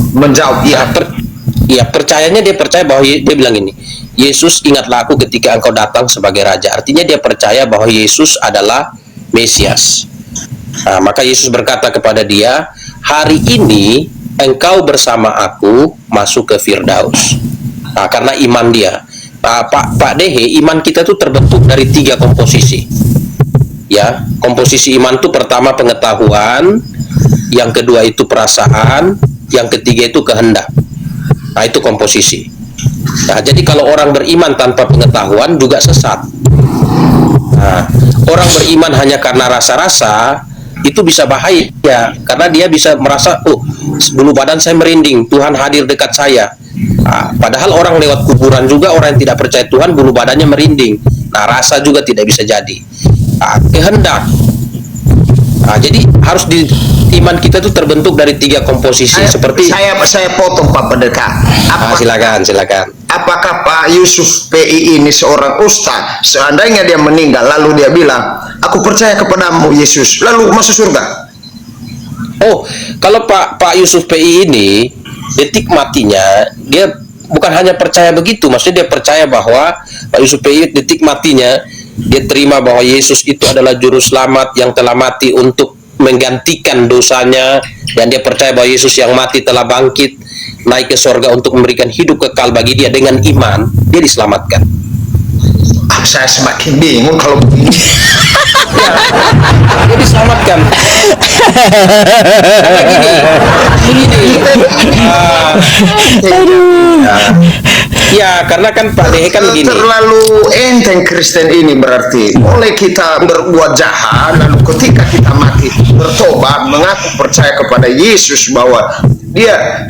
menjawab,
percayanya dia percaya bahwa dia bilang ini, Yesus, ingatlah aku ketika engkau datang sebagai raja. Artinya dia percaya bahwa Yesus adalah Mesias. Nah, maka Yesus berkata kepada dia, hari ini engkau bersama aku masuk ke Firdaus. Nah, karena iman dia. Pak Dehe, iman kita tuh terbentuk dari 3 komposisi. Ya, komposisi iman itu pertama pengetahuan, yang kedua itu perasaan, yang ketiga itu kehendak. Nah, itu komposisi. Nah, jadi kalau orang beriman tanpa pengetahuan juga sesat. Nah, orang beriman hanya karena rasa-rasa itu bisa bahaya, karena dia bisa merasa, oh, bulu badan saya merinding, Tuhan hadir dekat saya. Nah, padahal orang lewat kuburan juga, orang yang tidak percaya Tuhan bulu badannya merinding. Nah, rasa juga tidak bisa jadi. Nah, kehendak. Nah, jadi harus iman kita itu terbentuk dari 3 komposisi. Seperti
saya potong Pak Pendeta.
Silakan.
Apakah Pak Yusuf PI ini seorang ustaz? Seandainya dia meninggal lalu dia bilang, aku percaya kepadamu Yesus, lalu masuk surga?
Oh, kalau Pak Yusuf PI ini detik matinya dia bukan hanya percaya begitu, maksudnya dia percaya bahwa Pak Yusuf PI detik matinya dia terima bahwa Yesus itu adalah juru selamat yang telah mati untuk menggantikan dosanya, dan dia percaya bahwa Yesus yang mati telah bangkit naik ke surga untuk memberikan hidup kekal bagi dia. Dengan iman dia diselamatkan.
Saya semakin bingung kalau begini.
Dia diselamatkan. Ya, karena kan Pak Dehe kan begini.
Terlalu enteng Kristen ini berarti. Boleh kita berbuat jahat, lalu ketika kita mati bertobat, mengaku percaya kepada Yesus bahwa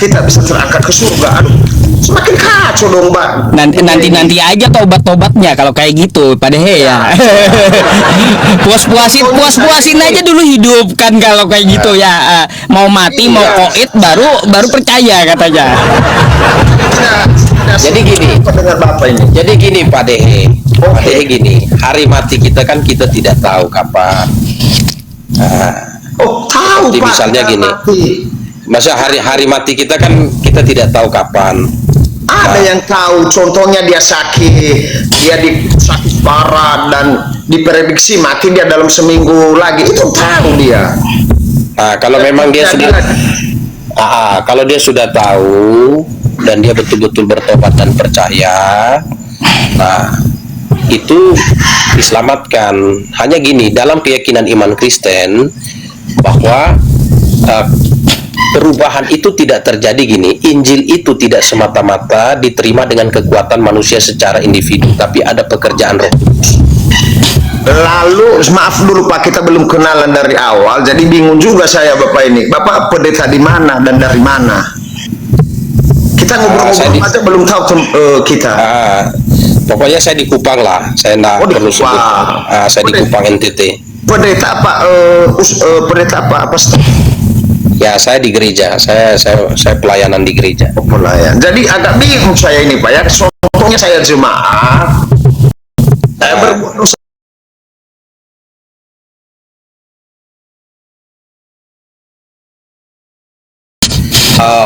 kita bisa terangkat ke surga. Aduh, semakin kacau dong, Bang.
Nanti aja tobat-tobatnya kalau kayak gitu, Pak Dehe ya. puas-puasin aja dulu hidup kan kalau kayak gitu ya. Mau mati, mau koit baru percaya katanya.
Jadi gini Pak Dehe. Pak Dehe gini, hari mati kita kan kita tidak tahu kapan.
Tahu Pak.
Misalnya gini. Masa hari mati kita kan kita tidak tahu kapan.
Ada yang tahu, contohnya dia sakit, dia sakit parah dan diprediksi mati dia dalam seminggu lagi, itu tahu dia.
Nah, kalau memang dia sudah, kalau dia sudah tahu dan dia betul-betul bertobat dan percaya, nah itu diselamatkan. Hanya gini, dalam keyakinan iman Kristen bahwa perubahan itu tidak terjadi gini. Injil itu tidak semata-mata diterima dengan kekuatan manusia secara individu, tapi ada pekerjaan Roh Kudus.
Lalu maaf dulu Pak, kita belum kenalan dari awal, jadi bingung juga saya Bapak ini. Bapak pendeta di mana dan dari mana? Kita ngobrol-ngobrol aja belum tahu kita.
Pokoknya saya di Kupang lah, saya nggak perlu sebut. Saya di Kupang NTT.
Pendeta apa? Pendeta apa?
Ya, saya di gereja. Saya pelayanan di gereja.
Pelayan. Jadi agak bingung saya ini Pak ya. Contohnya saya jemaat. Saya berbuat dosa.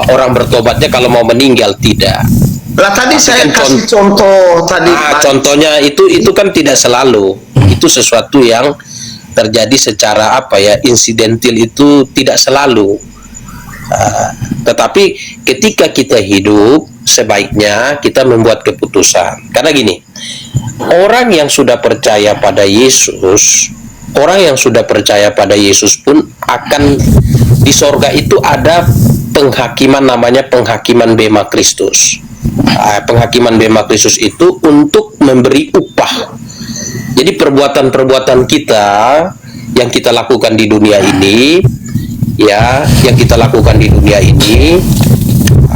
Orang bertobatnya kalau mau meninggal tidak.
Lah tadi saya
kan
kasih contoh tadi.
Contohnya itu kan tidak selalu. Itu sesuatu yang terjadi secara insidental, itu tidak selalu. Tetapi ketika kita hidup, sebaiknya kita membuat keputusan. Karena gini, orang yang sudah percaya pada Yesus, pun akan di sorga itu ada penghakiman, namanya penghakiman Bema Kristus. Penghakiman Bema Kristus itu untuk memberi upah. Jadi perbuatan-perbuatan kita yang kita lakukan di dunia ini,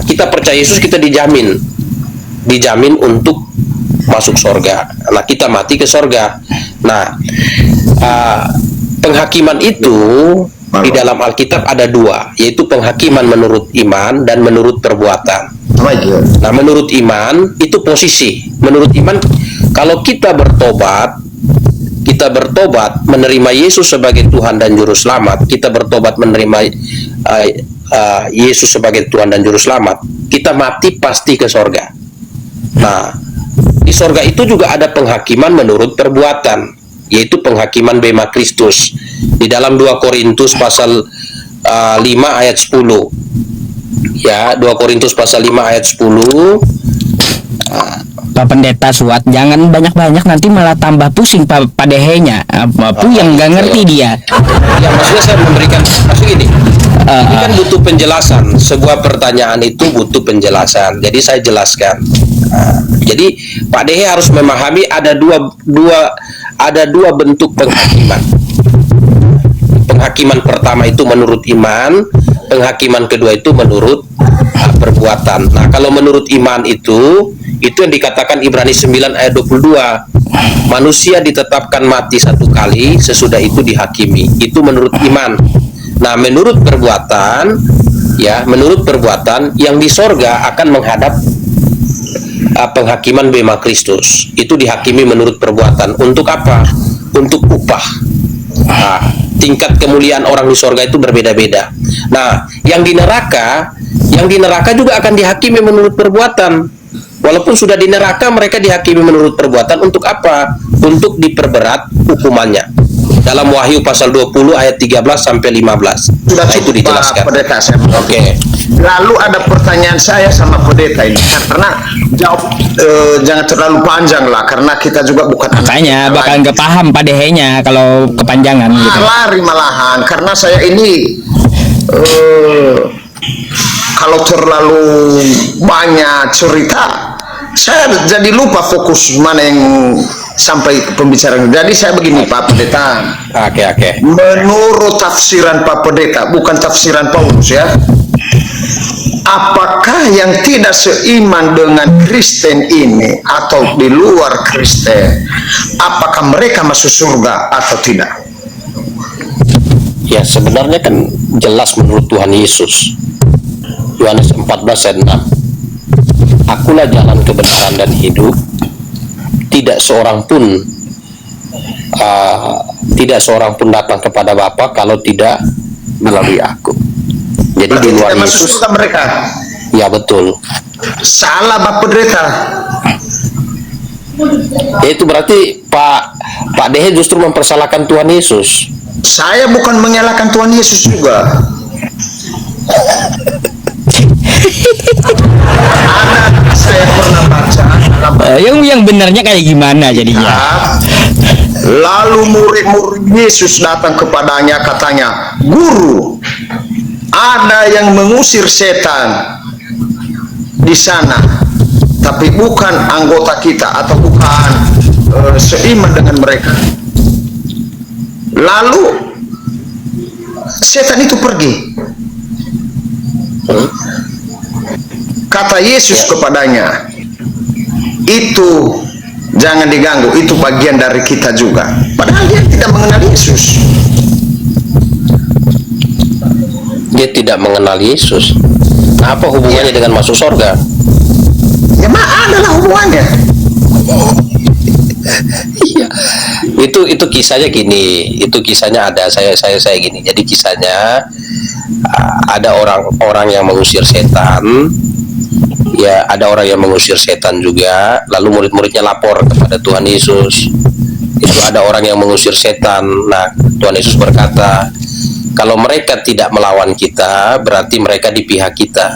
kita percaya Yesus, kita dijamin untuk masuk sorga. Nah, kita mati ke sorga. Nah, penghakiman itu di dalam Alkitab ada dua, yaitu penghakiman menurut iman dan menurut perbuatan. Nah, menurut iman itu posisi. Menurut iman, kalau kita bertobat menerima Yesus sebagai Tuhan dan Juru Selamat, kita bertobat menerima Yesus sebagai Tuhan dan Juru Selamat, kita mati pasti ke sorga. Nah, di sorga itu juga ada penghakiman menurut perbuatan, yaitu penghakiman Bema Kristus. Di dalam 2 Korintus pasal 5 ayat 10. Ya, 2 Korintus pasal 5 ayat 10.
Pak Pendeta Suat, jangan banyak-banyak, nanti malah tambah pusing Pak Padehenya. Yang nggak ngerti dia.
Ya, maksudnya saya memberikan, maksud gini, ini kan butuh penjelasan. Sebuah pertanyaan itu butuh penjelasan. Jadi saya jelaskan. Jadi Pak Dehe harus memahami ada dua bentuk penghakiman. Penghakiman pertama itu menurut iman, penghakiman kedua itu menurut perbuatan. Nah, kalau menurut iman itu yang dikatakan Ibrani 9 ayat 22. Manusia ditetapkan mati satu kali, sesudah itu dihakimi. Itu menurut iman. Nah, menurut perbuatan yang di sorga akan menghadap penghakiman Bema Kristus. Itu dihakimi menurut perbuatan. Untuk apa? Untuk upah. Nah, tingkat kemuliaan orang di sorga itu berbeda-beda. Nah, yang di neraka juga akan dihakimi menurut perbuatan. Walaupun sudah di neraka, mereka dihakimi menurut perbuatan. Untuk apa? Untuk diperberat hukumannya. Dalam Wahyu pasal 20 ayat 13 sampai 15.
Sudah
itu dijelaskan.
Pak Pendeta,
Oke.
Lalu ada pertanyaan saya sama pendeta ini, karena jawab jangan terlalu panjang lah, karena kita juga bukan.
Makanya bakal nggak paham Pak Dehenya kalau kepanjangan gitu.
Lari malahan, karena saya ini kalau terlalu banyak cerita, saya jadi lupa fokus mana yang sampai pembicaraan. Jadi saya begini Pak Pendeta.
Oke.
Menurut tafsiran Pak Pendeta, bukan tafsiran Paulus ya. Apakah yang tidak seiman dengan Kristen ini atau di luar Kristen, apakah mereka masuk surga atau tidak?
Ya, sebenarnya kan jelas menurut Tuhan Yesus. Yohanes 14 ayat 6. Akulah jalan, kebenaran dan hidup. Tidak seorang pun datang kepada Bapa kalau tidak melalui aku. Jadi
Berarti
di luar
tidak masuk
Yesus,
surga mereka.
ya betul.
Salah Bapak Pendeta.
Itu berarti Pak Dehe justru mempersalahkan Tuhan Yesus.
Saya bukan menyalahkan Tuhan Yesus juga. Ada saya pernah baca dalam
Yang benarnya kayak gimana jadinya?
Alkitab, lalu murid-murid Yesus datang kepadanya, katanya, "Guru, ada yang mengusir setan di sana, tapi bukan anggota kita atau bukan seiman dengan mereka." Lalu setan itu pergi. Kata Yesus kepadanya, "Itu jangan diganggu, itu bagian dari kita juga." Padahal dia tidak mengenal Yesus.
Dia tidak mengenal Yesus. Nah, apa hubungannya dengan masuk surga?
Ya adalah hubungannya.
Iya. Itu kisahnya gini. Itu kisahnya ada saya gini. Jadi kisahnya ada orang yang mengusir setan. Ya, ada orang yang mengusir setan juga. Lalu murid-muridnya lapor kepada Tuhan Yesus. Itu ada orang yang mengusir setan. Nah, Tuhan Yesus berkata, kalau mereka tidak melawan kita, berarti mereka di pihak kita.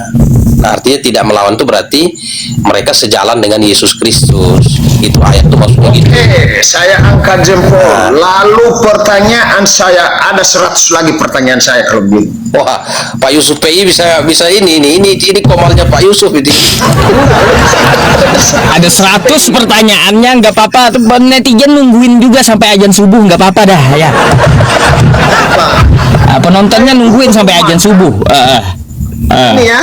Nah, artinya tidak melawan itu berarti mereka sejalan dengan Yesus Kristus. Itu ayat itu maksudnya gitu.
Saya angkat jempol. Lalu pertanyaan saya, ada 100 lagi pertanyaan saya kalau begini.
Wah, Pak Yusuf PI bisa ini komalnya Pak Yusuf itu.
Ada 100 pertanyaannya, nggak apa-apa. Tuh netizen nungguin juga sampai azan subuh, nggak apa-apa dah ya. Penontonnya nungguin sampai azan subuh.
Ini ya,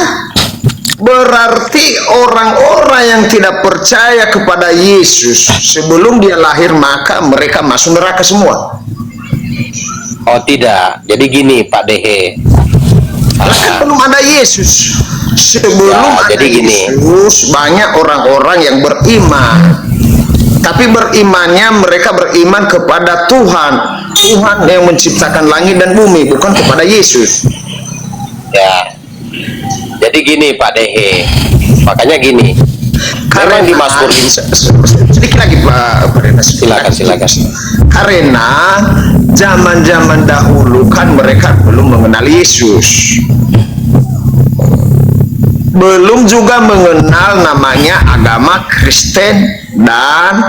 berarti orang-orang yang tidak percaya kepada Yesus sebelum dia lahir, maka mereka masuk neraka semua.
Oh tidak, jadi gini Pak Dehe.
Kan belum ada Yesus. Sebelum
Ya,
ada
jadi gini.
Yesus, banyak orang-orang yang beriman. Tapi berimannya, mereka beriman kepada Tuhan. Tuhan yang menciptakan langit dan bumi, bukan kepada Yesus.
Ya, jadi gini Pak Dehe. Makanya gini. Memang di Mazmur ini.
Sedikit lagi Pak Pendeta.
Silakan.
Karena zaman-zaman dahulu kan mereka belum mengenal Yesus, belum juga mengenal namanya agama Kristen dan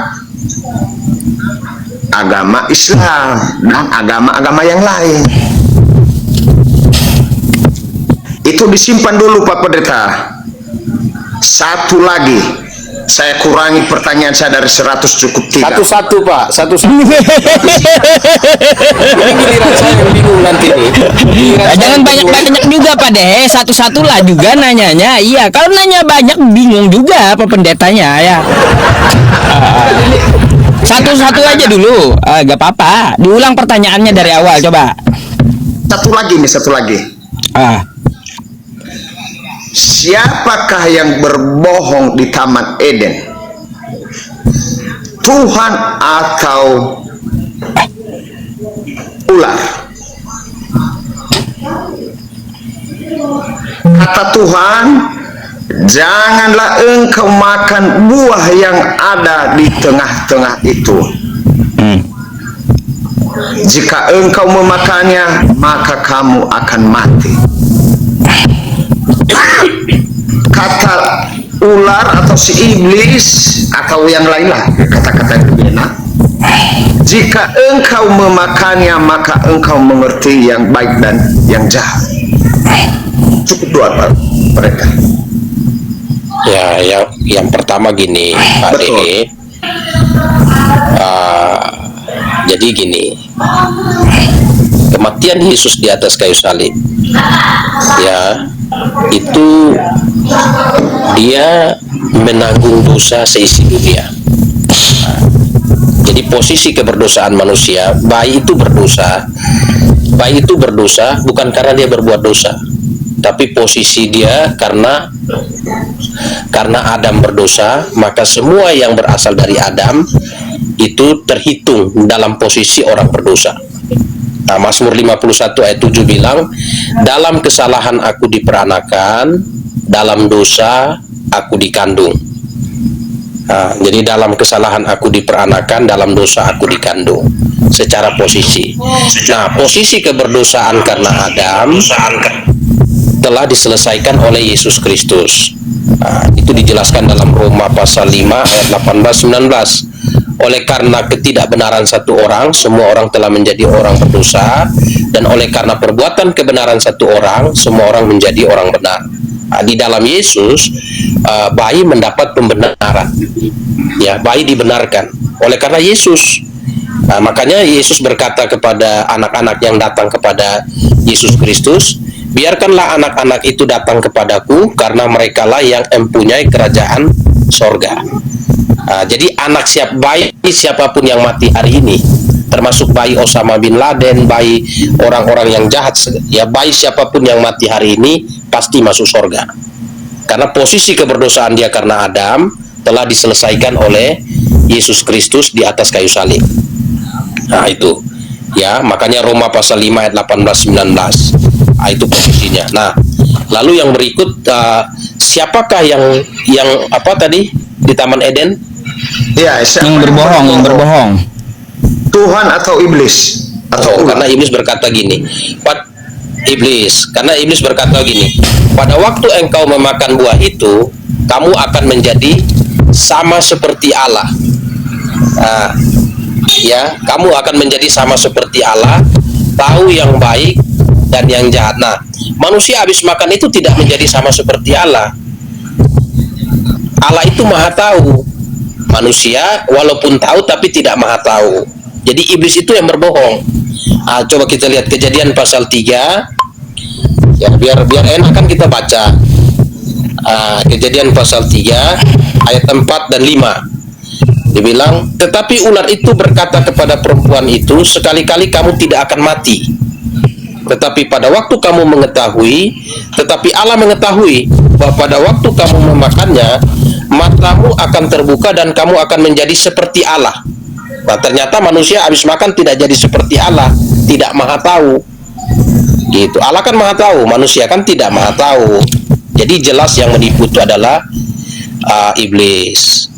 agama Islam dan agama-agama yang lain. Itu disimpan dulu Pak Pendeta. Satu lagi, saya kurangi pertanyaan saya dari 100 cukup 3.
Satu-satu Pak, satu-satu. Ini giliran saya yang bingung nanti nih.
Jangan banyak-banyak juga Pak Deh, satu-satu lah juga nanyanya. Iya, kalau nanya banyak bingung juga apa pendetanya ya. Satu-satu aja dulu, gak apa-apa. Diulang pertanyaannya dari awal coba.
Satu lagi. Siapakah yang berbohong di Taman Eden? Tuhan atau ular? Kata Tuhan, janganlah engkau makan buah yang ada di tengah-tengah itu. Jika engkau memakannya, maka kamu akan mati. Kata ular atau si iblis atau yang lainlah, kata-kata yang enak, jika engkau memakannya, maka engkau mengerti yang baik dan yang jahat. Cukup dua Pak mereka.
Ya, yang pertama gini Pak
Betul.
Dehe. Jadi gini, kematian Yesus di atas kayu salib, ya, itu dia menanggung dosa seisi dunia. Jadi posisi keberdosaan manusia, bayi itu berdosa bukan karena dia berbuat dosa, tapi posisi dia karena Adam berdosa, maka semua yang berasal dari Adam itu terhitung dalam posisi orang berdosa. Nah, Mazmur 51 ayat 7 bilang, dalam kesalahan aku diperanakan, dalam dosa aku dikandung. Nah, jadi dalam kesalahan aku diperanakan, dalam dosa aku dikandung. Secara posisi. Nah, posisi keberdosaan karena Adam telah diselesaikan oleh Yesus Kristus. Nah, itu dijelaskan dalam Roma pasal 5 ayat 18-19. Oleh karena ketidakbenaran satu orang, semua orang telah menjadi orang berdosa, dan oleh karena perbuatan kebenaran satu orang, semua orang menjadi orang benar. Nah, di dalam Yesus, bayi mendapat pembenaran. Ya, bayi dibenarkan oleh karena Yesus. Nah, makanya Yesus berkata kepada anak-anak yang datang kepada Yesus Kristus, biarkanlah anak-anak itu datang kepadaku, karena merekalah yang mempunyai kerajaan sorga. Jadi anak bayi siapapun yang mati hari ini, termasuk bayi Osama bin Laden, bayi orang-orang yang jahat, ya bayi siapapun yang mati hari ini pasti masuk sorga. Karena posisi keberdosaan dia karena Adam telah diselesaikan oleh Yesus Kristus di atas kayu salib. Nah itu, ya makanya Roma pasal 5 ayat 18-19. Itu posisinya. Nah, lalu yang berikut, siapakah yang apa tadi di Taman Eden?
Ya,
Yang berbohong.
Tuhan atau iblis atau
Karena iblis berkata gini, karena iblis berkata gini, pada waktu engkau memakan buah itu, kamu akan menjadi sama seperti Allah. Ya, kamu akan menjadi sama seperti Allah, tahu yang baik dan yang jahat. Nah, manusia habis makan itu tidak menjadi sama seperti Allah. Allah itu maha tahu. Manusia walaupun tahu tapi tidak maha tahu. Jadi iblis itu yang berbohong. Coba kita lihat Kejadian pasal 3. Ya, biar enak kan kita baca. Kejadian pasal 3 ayat 4 dan 5. Dibilang, tetapi ular itu berkata kepada perempuan itu, sekali-kali kamu tidak akan mati. Tetapi pada waktu kamu mengetahui, tetapi Allah mengetahui bahwa pada waktu kamu memakannya, matamu akan terbuka dan kamu akan menjadi seperti Allah. Nah, ternyata manusia habis makan tidak jadi seperti Allah, tidak maha tahu. Gitu. Allah kan maha tahu, manusia kan tidak maha tahu. Jadi jelas yang menipu itu adalah iblis.